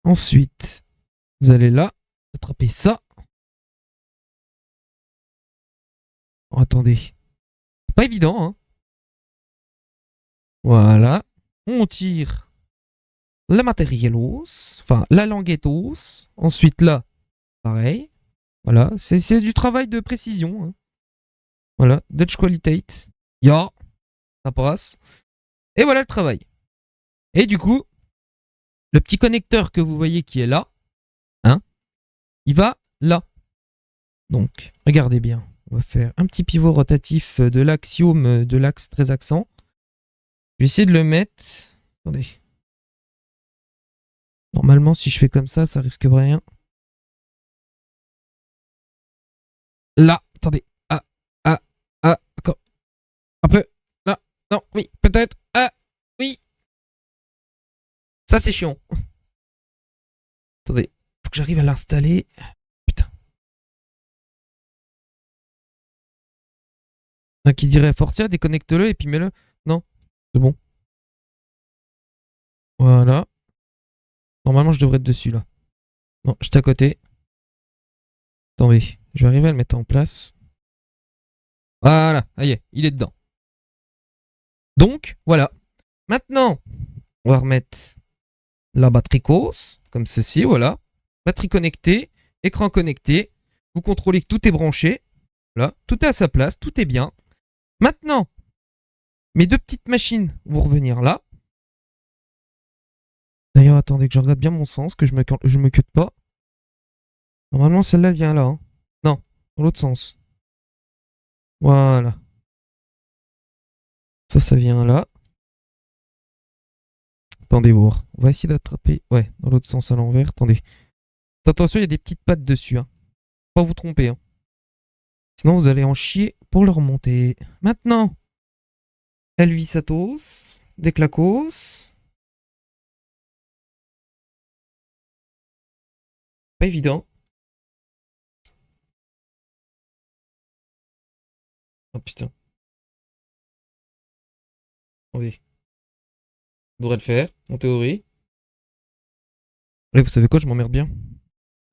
Speaker 1: Ensuite, vous allez là, attraper ça. Oh, attendez. Pas évident, hein. Voilà. On tire le matérielos. Enfin, la languettos. Ensuite, là, pareil. Voilà. C'est du travail de précision. Hein. Voilà. Dutch Qualitate. Ya. Ça passe. Et voilà le travail. Et du coup, le petit connecteur que vous voyez qui est là, hein, il va là. Donc, regardez bien. On va faire un petit pivot rotatif de l'axiome de l'axe très accent. Je vais essayer de le mettre. Attendez. Normalement, si je fais comme ça risque rien. Là, attendez. Ah, encore. Un peu. Là, non, oui, peut-être. Ah, oui. Ça, c'est chiant. Attendez, faut que j'arrive à l'installer. Putain. Un qui dirait Fortia, déconnecte-le et puis mets-le. Non, c'est bon. Voilà. Normalement, je devrais être dessus, là. Non, j'étais à côté. Attendez, je vais arriver à le mettre en place. Voilà, ça y est, il est dedans. Donc, voilà. Maintenant, on va remettre la batterie cause, comme ceci, voilà. Batterie connectée, écran connecté. Vous contrôlez que tout est branché. Voilà, tout est à sa place, tout est bien. Maintenant, mes deux petites machines vont revenir là. D'ailleurs, attendez que je regarde bien mon sens, que je me cut pas. Normalement, celle-là, elle vient là. Hein. Non, dans l'autre sens. Voilà. Ça vient là. Attendez voir. On va essayer d'attraper. Ouais, dans l'autre sens à l'envers. Attendez. Attention, il y a des petites pattes dessus. Hein. Pas vous tromper. Hein. Sinon, vous allez en chier pour le remonter. Maintenant, Elvis Atos. Déclacos. Pas évident. Oh putain. Attendez. Je devrais le faire, en théorie. Et vous savez quoi, je m'emmerde bien.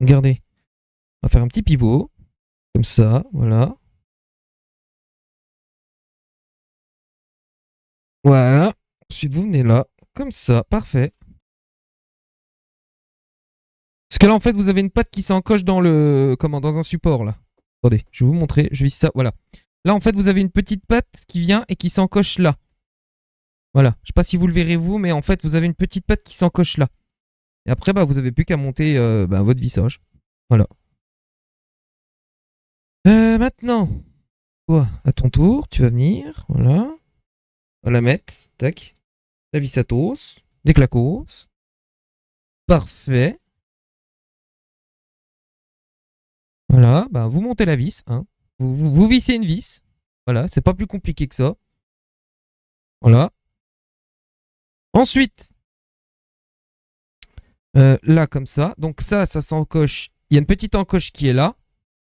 Speaker 1: Regardez. On va faire un petit pivot. Comme ça, voilà. Voilà. Ensuite, vous venez là. Comme ça, parfait. Parce que là, en fait, vous avez une patte qui s'encoche dans le. Comment? Dans un support, là. Attendez, je vais vous montrer. Je vise ça, voilà. Là, en fait, vous avez une petite patte qui vient et qui s'encoche là. Voilà. Je sais pas si vous le verrez, vous, mais en fait, vous avez une petite patte qui s'encoche là. Et après, bah, vous avez plus qu'à monter votre vissage. Voilà. Maintenant, toi, à ton tour, tu vas venir. Voilà. On va la mettre. Tac. La vis à tos. Des clacos. Parfait. Voilà. Bah, vous montez la vis. Hein. Vous vissez une vis. Voilà. C'est pas plus compliqué que ça. Voilà. Ensuite, là, comme ça. Donc, ça s'encoche. Il y a une petite encoche qui est là.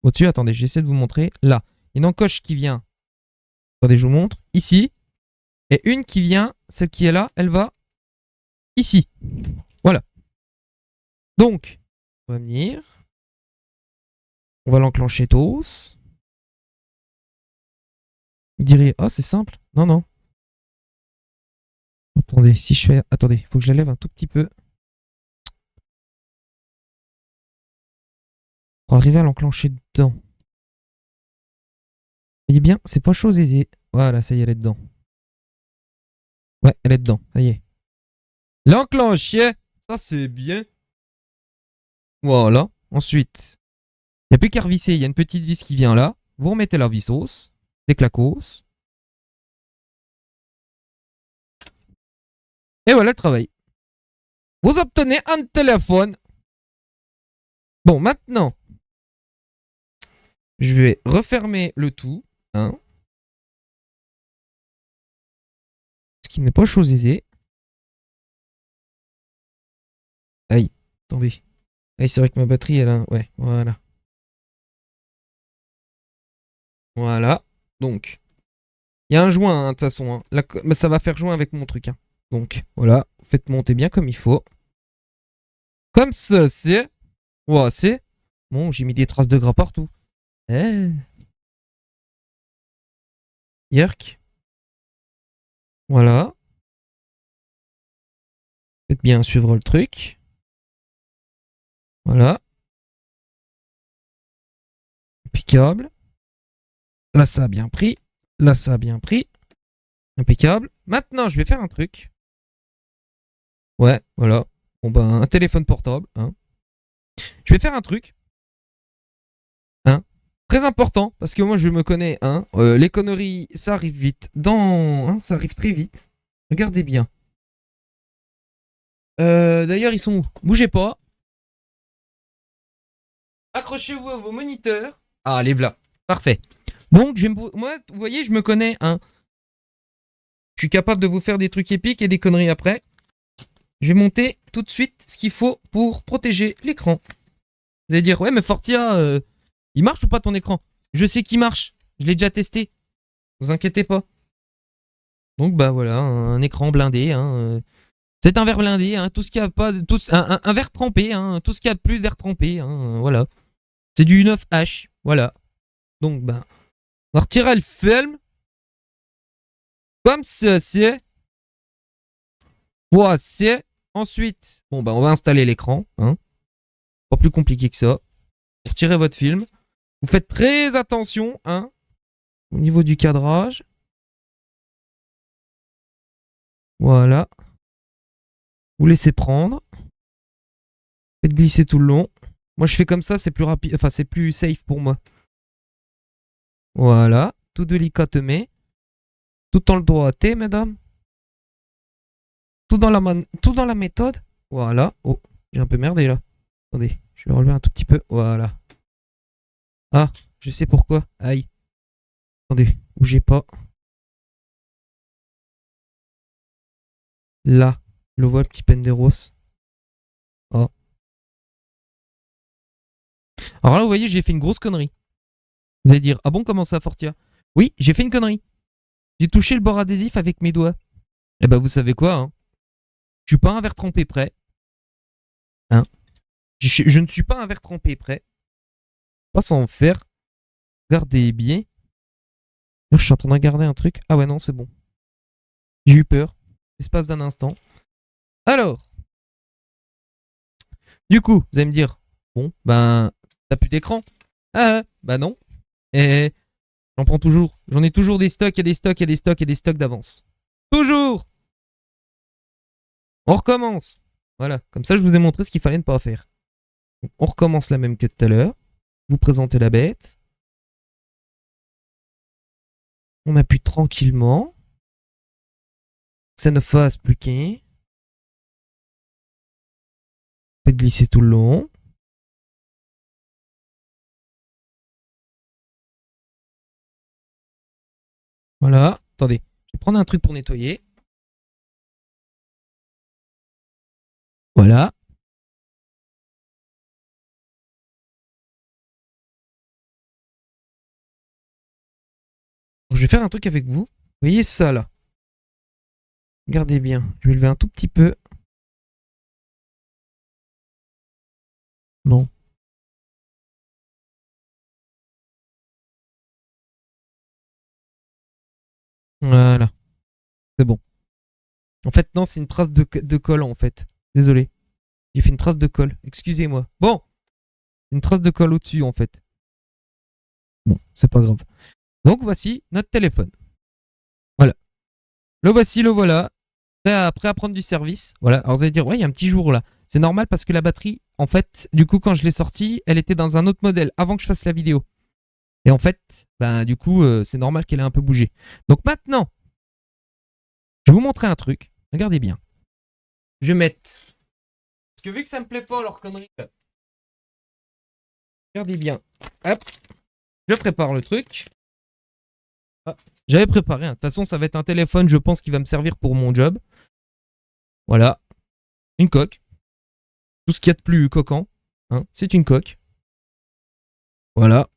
Speaker 1: Au-dessus, attendez, j'essaie de vous montrer. Là. Une encoche qui vient. Attendez, je vous montre. Ici. Et une qui vient, celle qui est là, elle va ici. Voilà. Donc, on va venir. On va l'enclencher tous. Vous direz, oh, c'est simple. Non, non. Attendez, si je fais. Attendez, il faut que je la lève un tout petit peu. Pour arriver à l'enclencher dedans. Vous voyez bien, c'est pas chose aisée. Voilà, ça y est, elle est dedans. Ouais, elle est dedans, ça y est. L'enclencher, ça c'est bien. Voilà. Ensuite, il n'y a plus qu'à revisser. Il y a une petite vis qui vient là. Vous remettez la vissos, des clacos. Et voilà le travail. Vous obtenez un téléphone. Bon, maintenant, je vais refermer le tout. Hein, ce qui n'est pas chose aisée. Aïe, attendez. Aïe, c'est vrai que ma batterie, elle a. Ouais, voilà. Voilà. Donc, il y a un joint, de toute façon. Hein. Là, ça va faire joint avec mon truc. Hein. Donc, voilà. Faites monter bien comme il faut. Comme ça, c'est. Ouais, c'est. Bon, j'ai mis des traces de gras partout. Eh. Yerk. Voilà. Faites bien suivre le truc. Voilà. Impeccable. Là, ça a bien pris. Là, ça a bien pris. Impeccable. Maintenant, je vais faire un truc. Ouais, voilà. Bon, ben, un téléphone portable. Hein. Je vais faire un truc. Hein. Très important, parce que moi, je me connais. Hein. Les conneries, ça arrive vite. Hein, ça arrive très vite. Regardez bien. D'ailleurs, ils sont où? Bougez pas. Accrochez-vous à vos moniteurs. Ah, les voilà. Parfait. Donc, moi, vous voyez, je me connais, hein. Je suis capable de vous faire des trucs épiques et des conneries après. Je vais monter tout de suite ce qu'il faut pour protéger l'écran. Vous allez dire, ouais, mais Fortia, il marche ou pas ton écran? Je sais qu'il marche. Je l'ai déjà testé. Vous inquiétez pas. Donc, bah voilà, un écran blindé. Hein. C'est un verre blindé. Hein. Tout ce qu'il y a pas, un verre trempé. Hein. Tout ce qu'il y a de plus verre trempé. Hein. Voilà. C'est du 9H. Voilà. Donc, bah, on va retirer le film. Comme ceci. Voici. Ensuite, bon, bah, on va installer l'écran. Hein. Pas plus compliqué que ça. Retirez votre film. Vous faites très attention, hein, au niveau du cadrage. Voilà. Vous laissez prendre. Faites glisser tout le long. Moi, je fais comme ça, c'est plus rapide. Enfin, c'est plus safe pour moi. Voilà. Tout délicatement. Tout en le droité, mesdames. Tout dans la méthode. Voilà. Oh, j'ai un peu merdé là. Attendez, je vais relever un tout petit peu. Voilà. Ah, je sais pourquoi. Aïe. Attendez, bougez pas. Là, le voit, le petit Penderos. Oh. Alors là, vous voyez, j'ai fait une grosse connerie. Vous allez dire, ah bon, comment ça, Fortia? Oui, j'ai fait une connerie. J'ai touché le bord adhésif avec mes doigts. Eh ben, vous savez quoi, hein? Je suis pas un verre trempé prêt. Hein? Je ne suis pas un verre trempé prêt. Pas sans faire. Regardez bien. Je suis en train de regarder un truc. Ah ouais, non, c'est bon. J'ai eu peur. L'espace d'un instant. Alors. Du coup, vous allez me dire, bon, ben, t'as plus d'écran? Ah, bah non. Et j'en prends toujours. J'en ai toujours des stocks et des stocks et des stocks et des stocks d'avance. Toujours. On recommence. Voilà, comme ça je vous ai montré ce qu'il fallait ne pas faire. Donc, on recommence la même que tout à l'heure. Vous présentez la bête. On appuie tranquillement. Ça ne fasse plus qu'un. Faites glisser tout le long. Voilà. Attendez, je vais prendre un truc pour nettoyer. Voilà. Donc, je vais faire un truc avec vous. Vous voyez ça là? Regardez bien. Je vais lever un tout petit peu. Non. Voilà. C'est bon. En fait, non, c'est une trace de colle en fait. Désolé. J'ai fait une trace de colle. Excusez-moi. Bon. Une trace de colle au-dessus en fait. Bon, c'est pas grave. Donc voici notre téléphone. Voilà. Le voici, le voilà. Prêt à prendre du service. Voilà. Alors vous allez dire, ouais, il y a un petit jour là. C'est normal parce que la batterie, en fait, du coup, quand je l'ai sortie, elle était dans un autre modèle avant que je fasse la vidéo. Et en fait, ben, du coup, c'est normal qu'elle ait un peu bougé. Donc maintenant, je vais vous montrer un truc. Regardez bien. Je vais mettre. Parce que vu que ça me plaît pas leur connerie, là. Regardez bien. Hop. Je prépare le truc. Ah, j'avais préparé. De toute façon, ça va être un téléphone, je pense, qui va me servir pour mon job. Voilà. Une coque. Tout ce qu'il y a de plus coquant. Hein, c'est une coque. Voilà.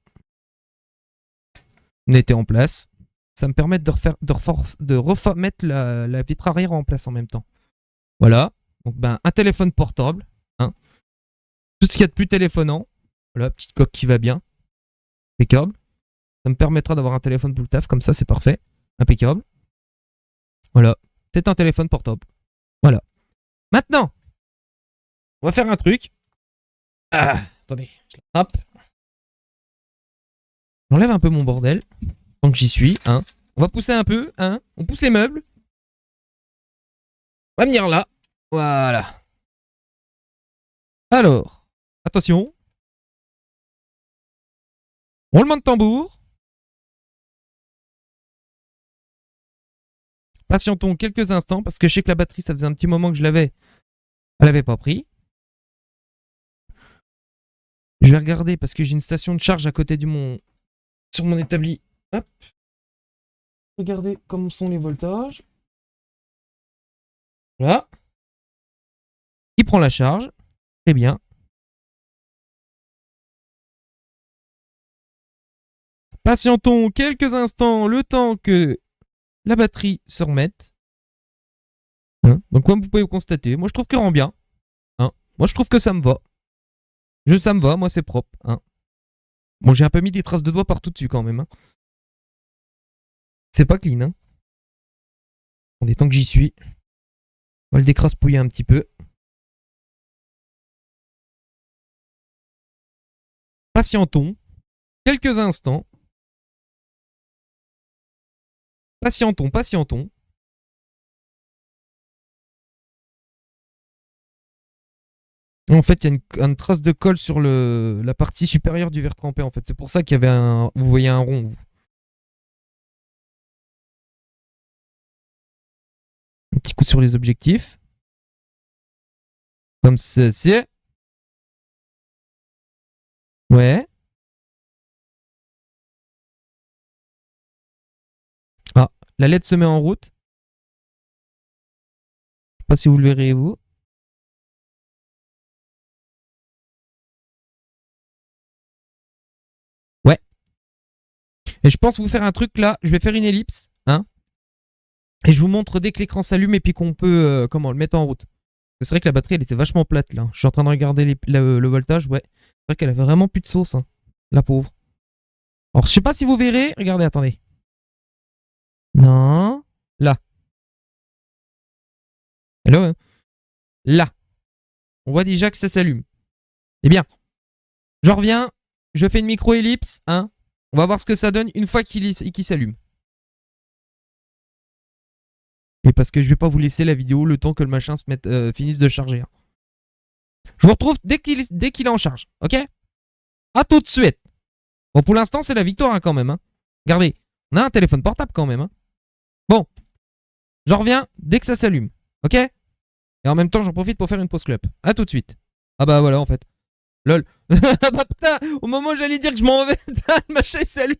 Speaker 1: Mettez en place. Ça me permet de remettre la vitre arrière en place en même temps. Voilà. Donc, ben, un téléphone portable. Hein. Tout ce qu'il y a de plus téléphonant. Voilà, petite coque qui va bien. Impeccable. Ça me permettra d'avoir un téléphone pour le taf, comme ça, c'est parfait. Impeccable. Voilà. C'est un téléphone portable. Voilà. Maintenant, on va faire un truc. Ah, attendez, je l'attrape. J'enlève un peu mon bordel. Tant que j'y suis, hein. On va pousser un peu, hein. On pousse les meubles. On va venir là. Voilà. Alors, attention. Roulement de tambour. Patientons quelques instants parce que je sais que la batterie, ça faisait un petit moment que je l'avais. Elle avait pas pris. Je vais regarder parce que j'ai une station de charge à côté de mon sur mon établi. Hop. Regardez comme sont les voltages. Voilà. Il prend la charge. Très bien. Patientons quelques instants, le temps que la batterie se remette. Hein, donc comme vous pouvez le constater, moi je trouve qu'il rend bien. Hein. Moi je trouve que ça me va. Ça me va, moi c'est propre. Hein. Bon, j'ai un peu mis des traces de doigts partout dessus quand même. Hein. C'est pas clean. Hein. On est tant que j'y suis. On va le décraspouiller un petit peu. Patientons quelques instants. Patientons. En fait, il y a une trace de colle sur la partie supérieure du verre trempé. En fait, c'est pour ça qu'il y avait un. Vous voyez un rond. Vous. Un petit coup sur les objectifs. Comme ceci. Ouais. Ah, la LED se met en route. Je sais pas si vous le verrez vous. Ouais. Et je pense vous faire un truc là. Je vais faire une ellipse. Hein. Et je vous montre dès que l'écran s'allume et puis qu'on peut le mettre en route. C'est vrai que la batterie elle était vachement plate là. Je suis en train de regarder le voltage. Ouais. C'est vrai qu'elle avait vraiment plus de sauce. Hein. La pauvre. Alors je sais pas si vous verrez. Regardez, attendez. Non. Là. Hello. Hein. Là. On voit déjà que ça s'allume. Eh bien. Je reviens. Je fais une micro-ellipse. Hein. On va voir ce que ça donne une fois qu'il s'allume. Et parce que je vais pas vous laisser la vidéo le temps que le machin finisse de charger. Hein. Je vous retrouve dès qu'il est en charge. Ok? À tout de suite. Bon, pour l'instant, c'est la victoire hein, quand même. Hein. Regardez, on a un téléphone portable quand même. Hein. Bon, j'en reviens dès que ça s'allume. Ok? Et en même temps, j'en profite pour faire une pause club. À tout de suite. Ah bah voilà, en fait. Lol. Bah putain, au moment où j'allais dire que je m'en vais, le machin s'allume.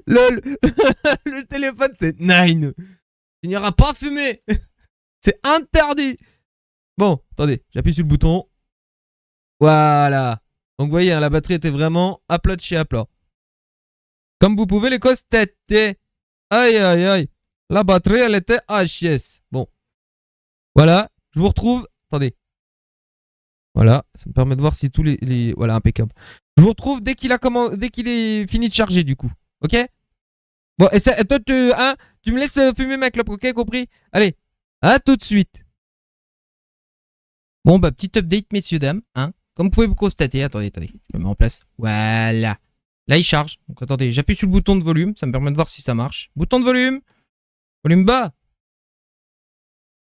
Speaker 1: Lol. Le téléphone, c'est Nine. Il n'y aura pas fumé. C'est interdit. Bon, attendez, j'appuie sur le bouton. Voilà. Donc vous voyez, hein, la batterie était vraiment à plat de chez à plat. Comme vous pouvez les constater. Aïe aïe aïe. La batterie, elle était HS. Bon. Voilà. Je vous retrouve. Attendez. Voilà. Ça me permet de voir si tous les... Voilà, impeccable. Je vous retrouve dès qu'il est fini de charger, du coup. Ok? Bon, et toi, tu me laisses fumer ma clope, ok? Compris? Allez. À tout de suite. Bon, bah, petit update, messieurs, dames. Hein? Comme vous pouvez vous constater. Attendez. Je me mets en place. Voilà. Là, il charge. Donc, attendez. J'appuie sur le bouton de volume. Ça me permet de voir si ça marche. Bouton de volume. Volume bas.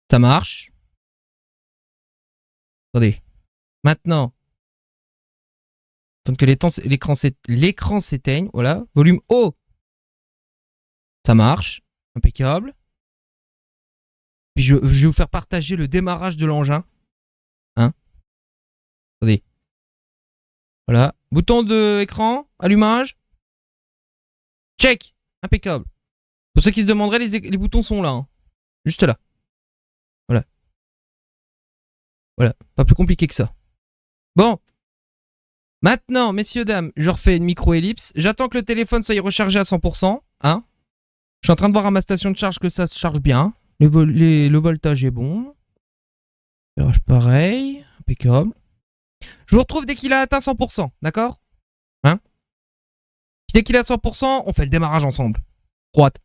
Speaker 1: Ça marche. Attendez. Maintenant. Tant que l'écran s'éteigne. Voilà. Volume haut. Ça marche. Impeccable. Puis je vais vous faire partager le démarrage de l'engin. Hein? Attendez. Voilà. Bouton de écran. Allumage. Check. Impeccable. Pour ceux qui se demanderaient, les boutons sont là. Hein. Juste là. Voilà. Voilà. Pas plus compliqué que ça. Bon. Maintenant, messieurs, dames, je refais une micro-ellipse. J'attends que le téléphone soit rechargé à 100%. Hein. Je suis en train de voir à ma station de charge que ça se charge bien. Le voltage est bon. Pareil. Impeccable. Je vous retrouve dès qu'il a atteint 100%. D'accord? Hein? Dès qu'il est à 100%, on fait le démarrage ensemble. Droite.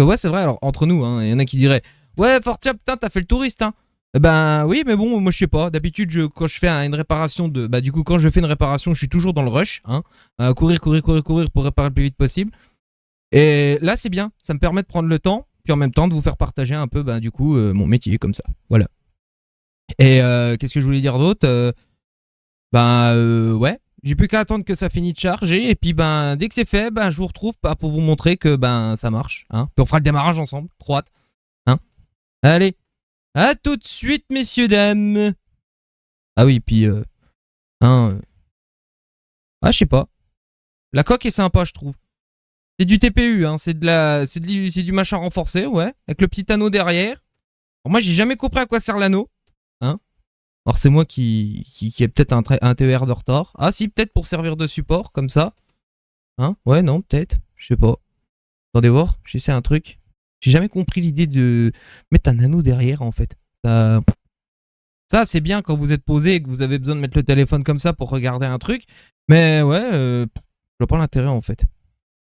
Speaker 1: Ouais, c'est vrai, alors, entre nous, hein, il y en a qui diraient ouais, Fortia, putain, t'as fait le touriste, hein. Ben oui, mais bon, moi je sais pas. D'habitude, quand je fais une réparation de. Bah, du coup, quand je fais une réparation, je suis toujours dans le rush, hein. Courir pour réparer le plus vite possible. Et là, c'est bien. Ça me permet de prendre le temps, puis en même temps de vous faire partager un peu, bah, du coup, mon métier, comme ça. Voilà. Et qu'est-ce que je voulais dire d'autre ouais. J'ai plus qu'à attendre que ça finisse de charger. Et puis, dès que c'est fait, je vous retrouve pour vous montrer que ça marche. Hein. Puis on fera le démarrage ensemble. Trop hâte. Hein. Allez. À tout de suite, messieurs, dames. Ah oui, puis, Ah, je sais pas. La coque est sympa, je trouve. C'est du TPU, hein. C'est du machin renforcé, ouais. Avec le petit anneau derrière. Alors moi, j'ai jamais compris à quoi sert l'anneau. Hein. Alors c'est moi qui ai peut-être un TER de retard. Ah si, peut-être pour servir de support, comme ça. Hein. Ouais, non, peut-être. Je sais pas. Attendez voir, j'essaie un truc. J'ai jamais compris l'idée de mettre un anneau derrière, en fait. Ça c'est bien quand vous êtes posé et que vous avez besoin de mettre le téléphone comme ça pour regarder un truc. Mais ouais, je vois pas l'intérêt, en fait.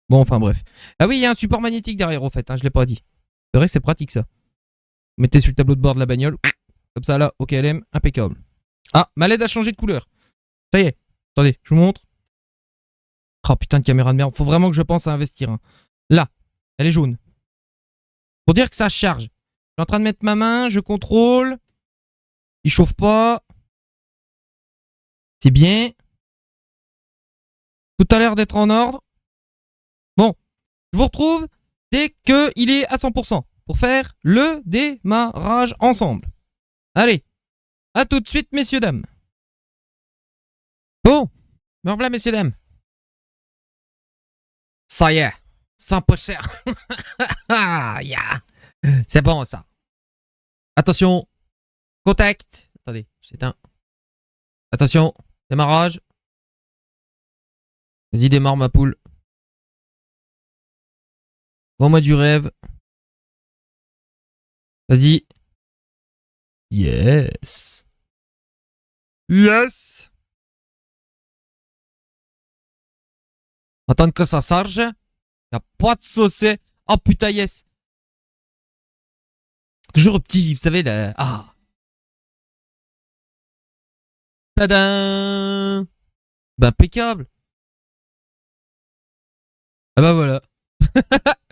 Speaker 1: Bon, enfin bref. Ah oui, il y a un support magnétique derrière, en fait. Hein, je l'ai pas dit. C'est vrai que c'est pratique, ça. Mettez sur le tableau de bord de la bagnole. Comme ça, là, OK LM, impeccable. Ah, ma LED a changé de couleur. Ça y est. Attendez, je vous montre. Oh putain de caméra de merde. Faut vraiment que je pense à investir. Hein. Là, elle est jaune. Pour dire que ça charge. Je suis en train de mettre ma main, je contrôle. Il chauffe pas. C'est bien. Tout a l'air d'être en ordre. Bon, je vous retrouve dès qu'il est à 100% pour faire le démarrage ensemble. Allez, à tout de suite, messieurs, dames. Bon, me revoilà, messieurs, dames. Ça y est, 100%. Ah, yeah. C'est bon, ça. Attention, contact. Attendez, j'éteins. Attention, démarrage. Vas-y, démarre ma poule. Vends-moi du rêve. Vas-y. Yes. Yes. Attends que ça charge. Y'a pas de saucer. Oh putain, yes. Toujours petit, vous savez, là. Ah. Tadam. Bah, impeccable. Ah bah voilà.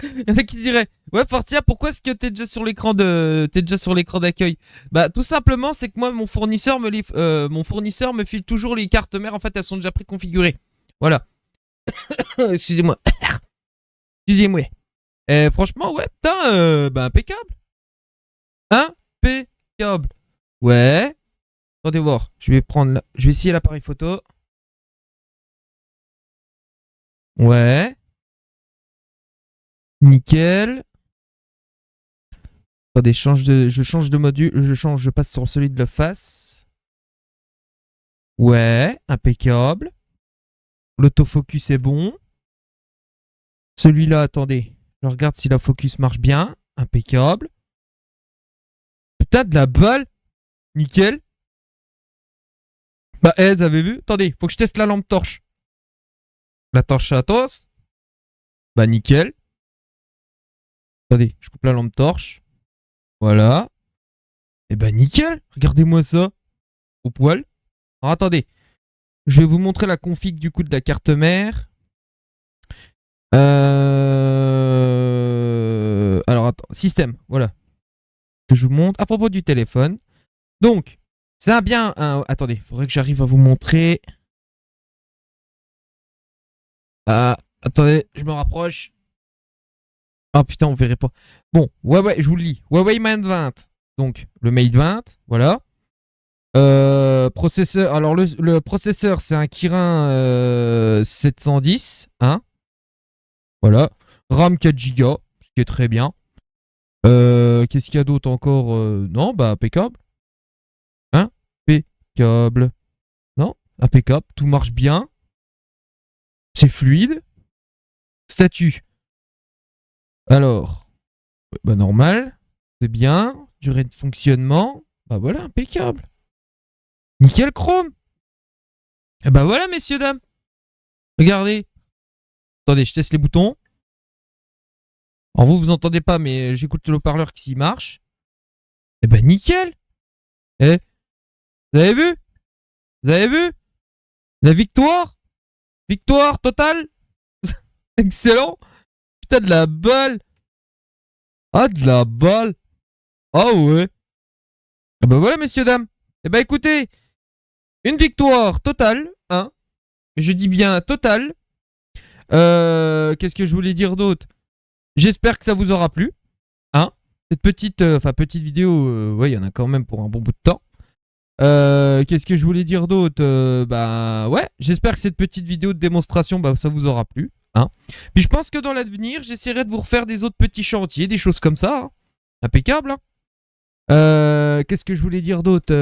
Speaker 1: Il y en a qui diraient ouais Fortia, pourquoi est-ce que t'es déjà sur l'écran d'accueil? Bah tout simplement c'est que moi mon fournisseur me file toujours les cartes mères, en fait elles sont déjà préconfigurées. Voilà. Excusez-moi. Excusez-moi. Franchement ouais putain bah impeccable. Impeccable. Ouais. Attendez voir. Je vais essayer l'appareil photo. Ouais. Nickel. Attendez, je change de module, je passe sur celui de la face. Ouais, impeccable. L'autofocus est bon. Celui-là, attendez, je regarde si la focus marche bien. Impeccable. Putain de la balle. Nickel. Bah, vous avez vu? Attendez, faut que je teste la lampe torche. La torche à tos. Bah, nickel. Attendez, je coupe la lampe torche. Voilà. Et bah, nickel. Regardez-moi ça. Au poil. Alors, attendez. Je vais vous montrer la config du coup de la carte mère. Alors, attends. Système. Voilà. Que je vous montre. À propos du téléphone. Donc, c'est un bien. Attendez, il faudrait que j'arrive à vous montrer. Attendez, je me rapproche. Ah putain, on verrait pas. Bon, Huawei, je vous le lis. Huawei Mate 20. Donc, le Mate 20, voilà. Processeur. Alors, le processeur, c'est un Kirin 710. Hein. Voilà. RAM 4 Go, ce qui est très bien. Qu'est-ce qu'il y a d'autre encore? Non, bah, impeccable. Impeccable. Non, impeccable. Tout marche bien. C'est fluide. Statut. Alors, bah normal. C'est bien. Durée de fonctionnement. Bah voilà, impeccable. Nickel chrome. Et bah voilà, messieurs, dames. Regardez. Attendez, je teste les boutons. Alors vous entendez pas, mais j'écoute le haut-parleur qui marche. Et bah nickel. Eh, vous avez vu? Vous avez vu? La victoire? Victoire totale? Excellent. Putain de la balle. Ah, de la balle. Ah ouais. Ah bah voilà, messieurs, dames. Eh bah écoutez, une victoire totale, hein. Je dis bien totale. Qu'est-ce que je voulais dire d'autre? J'espère que ça vous aura plu, hein. Cette petite vidéo, ouais, il y en a quand même pour un bon bout de temps. Qu'est-ce que je voulais dire d'autre? Bah ouais, j'espère que cette petite vidéo de démonstration, bah, ça vous aura plu. Hein. Puis je pense que dans l'avenir, j'essaierai de vous refaire des autres petits chantiers, des choses comme ça. Hein. Impeccable. Hein. Qu'est-ce que je voulais dire d'autre?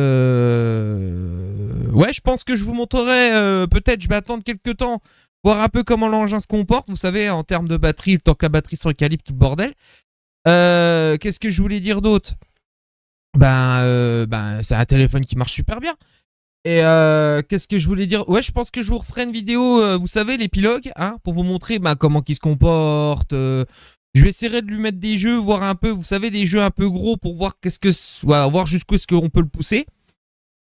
Speaker 1: Ouais, je pense que je vous montrerai, peut-être, je vais attendre quelques temps, voir un peu comment l'engin se comporte, vous savez, en termes de batterie, le temps que la batterie se recalibre, tout le bordel. Qu'est-ce que je voulais dire d'autre? Ben, c'est un téléphone qui marche super bien. Et qu'est-ce que je voulais dire? Ouais, je pense que je vous referai une vidéo, vous savez, l'épilogue, hein, pour vous montrer comment il se comporte. Je vais essayer de lui mettre des jeux, voir un peu, vous savez, des jeux un peu gros pour voir voir jusqu'où est-ce qu'on peut le pousser.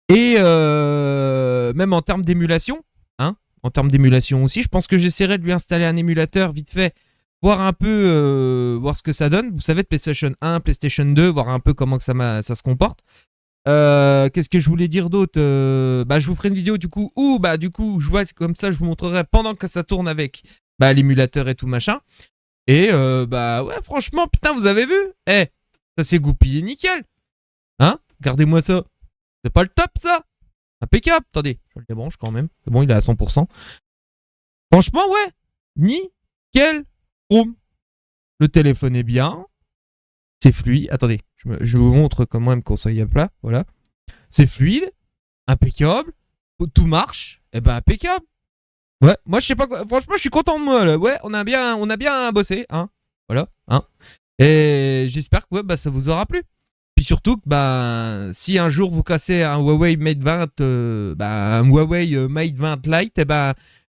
Speaker 1: Et même en termes d'émulation, hein, en termes d'émulation aussi, je pense que j'essaierai de lui installer un émulateur vite fait, voir un peu, voir ce que ça donne. Vous savez, de PlayStation 1, PlayStation 2, voir un peu comment que ça se comporte. Qu'est-ce que je voulais dire d'autre? Je vous ferai une vidéo du coup où du coup je vois comme ça, je vous montrerai pendant que ça tourne avec l'émulateur et tout machin. Et ouais, franchement, putain, vous avez vu? Ça s'est goupillé nickel. Hein? Regardez-moi ça. C'est pas le top ça? Impeccable. Attendez, je le débranche quand même. C'est bon, il est à 100%. Franchement, ouais. Nickel. Boum. Le téléphone est bien. C'est fluide. Attendez, je vous montre comment même quand ça y est à plat. Voilà. C'est fluide. Impeccable. Tout marche. Et impeccable. Ouais, moi je sais pas quoi. Franchement, je suis content de moi là. Ouais, on a bien bossé, hein. Voilà, hein. Et j'espère que ça vous aura plu. Puis surtout que si un jour vous cassez un Huawei Mate 20, un Huawei Mate 20 Lite,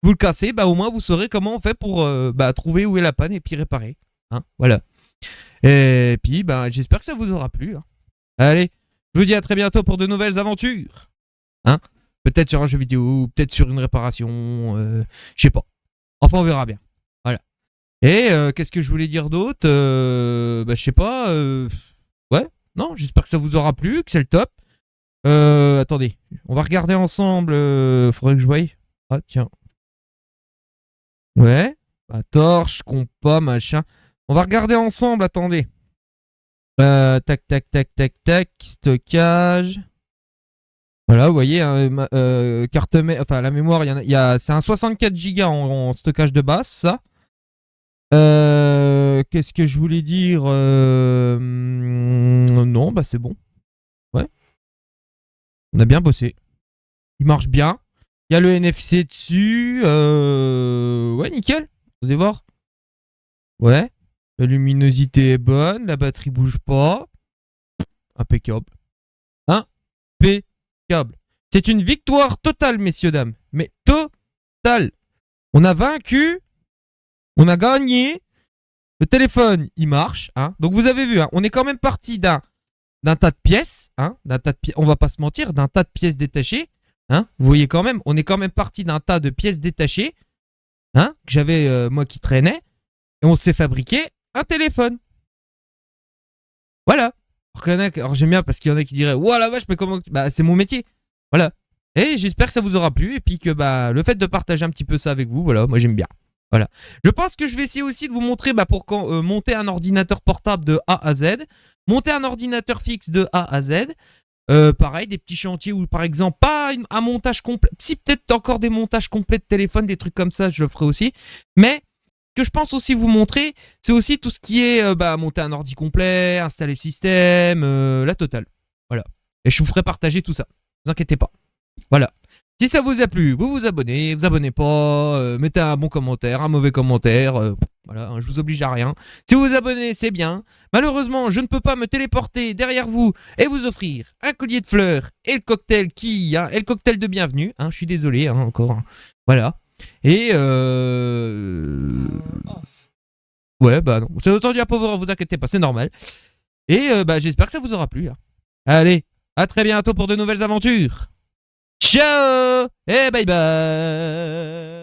Speaker 1: vous le cassez, au moins vous saurez comment on fait pour trouver où est la panne et puis réparer. Hein, voilà. Et puis j'espère que ça vous aura plu. Hein. Allez, je vous dis à très bientôt pour de nouvelles aventures. Hein. Peut-être sur un jeu vidéo, peut-être sur une réparation, je sais pas. Enfin, on verra bien. Voilà. Et qu'est-ce que je voulais dire d'autre? Je sais pas. Ouais, non, j'espère que ça vous aura plu, que c'est le top. Attendez, on va regarder ensemble. Faudrait que je voie. Ah, tiens. Ouais. Torche, compas, machin. On va regarder ensemble, attendez. Tac, tac, tac, tac, tac. Stockage. Voilà, vous voyez, la mémoire, c'est un 64 Go en stockage de base, ça. Qu'est-ce que je voulais dire? Non, c'est bon. Ouais. On a bien bossé. Il marche bien. Il y a le NFC dessus. Ouais, nickel. Vous allez voir. Ouais. La luminosité est bonne. La batterie bouge pas. Impeccable. Impeccable. C'est une victoire totale, messieurs, dames. Mais totale. On a vaincu. On a gagné. Le téléphone, il marche. Hein. Donc vous avez vu, hein, on est quand même parti d'un tas de pièces. Hein, on va pas se mentir, d'un tas de pièces détachées. Hein. Vous voyez quand même, on est quand même parti d'un tas de pièces détachées. Hein, que j'avais moi qui traînait. Et on s'est fabriqué un téléphone. Voilà. Alors j'aime bien parce qu'il y en a qui diraient ouah la vache, mais comment. C'est mon métier. Voilà. Et j'espère que ça vous aura plu. Et puis que le fait de partager un petit peu ça avec vous, voilà, moi j'aime bien. Voilà. Je pense que je vais essayer aussi de vous montrer pour monter un ordinateur portable de A à Z, monter un ordinateur fixe de A à Z. Pareil, des petits chantiers où, par exemple, pas un montage complet. Si, peut-être encore des montages complets de téléphone, des trucs comme ça, je le ferai aussi. Mais ce que je pense aussi vous montrer, c'est aussi tout ce qui est monter un ordi complet, installer le système, la totale. Voilà. Et je vous ferai partager tout ça. Ne vous inquiétez pas. Voilà. Si ça vous a plu, vous vous abonnez pas, mettez un bon commentaire, un mauvais commentaire, voilà, hein, je vous oblige à rien. Si vous vous abonnez, c'est bien. Malheureusement, je ne peux pas me téléporter derrière vous et vous offrir un collier de fleurs et le cocktail et le cocktail de bienvenue. Hein, je suis désolé, hein, encore. Hein, voilà. Et ouais, non. C'est autant dire pauvre, vous inquiétez pas, c'est normal. Et j'espère que ça vous aura plu. Hein. Allez, à très bientôt pour de nouvelles aventures. Ciao et bye bye.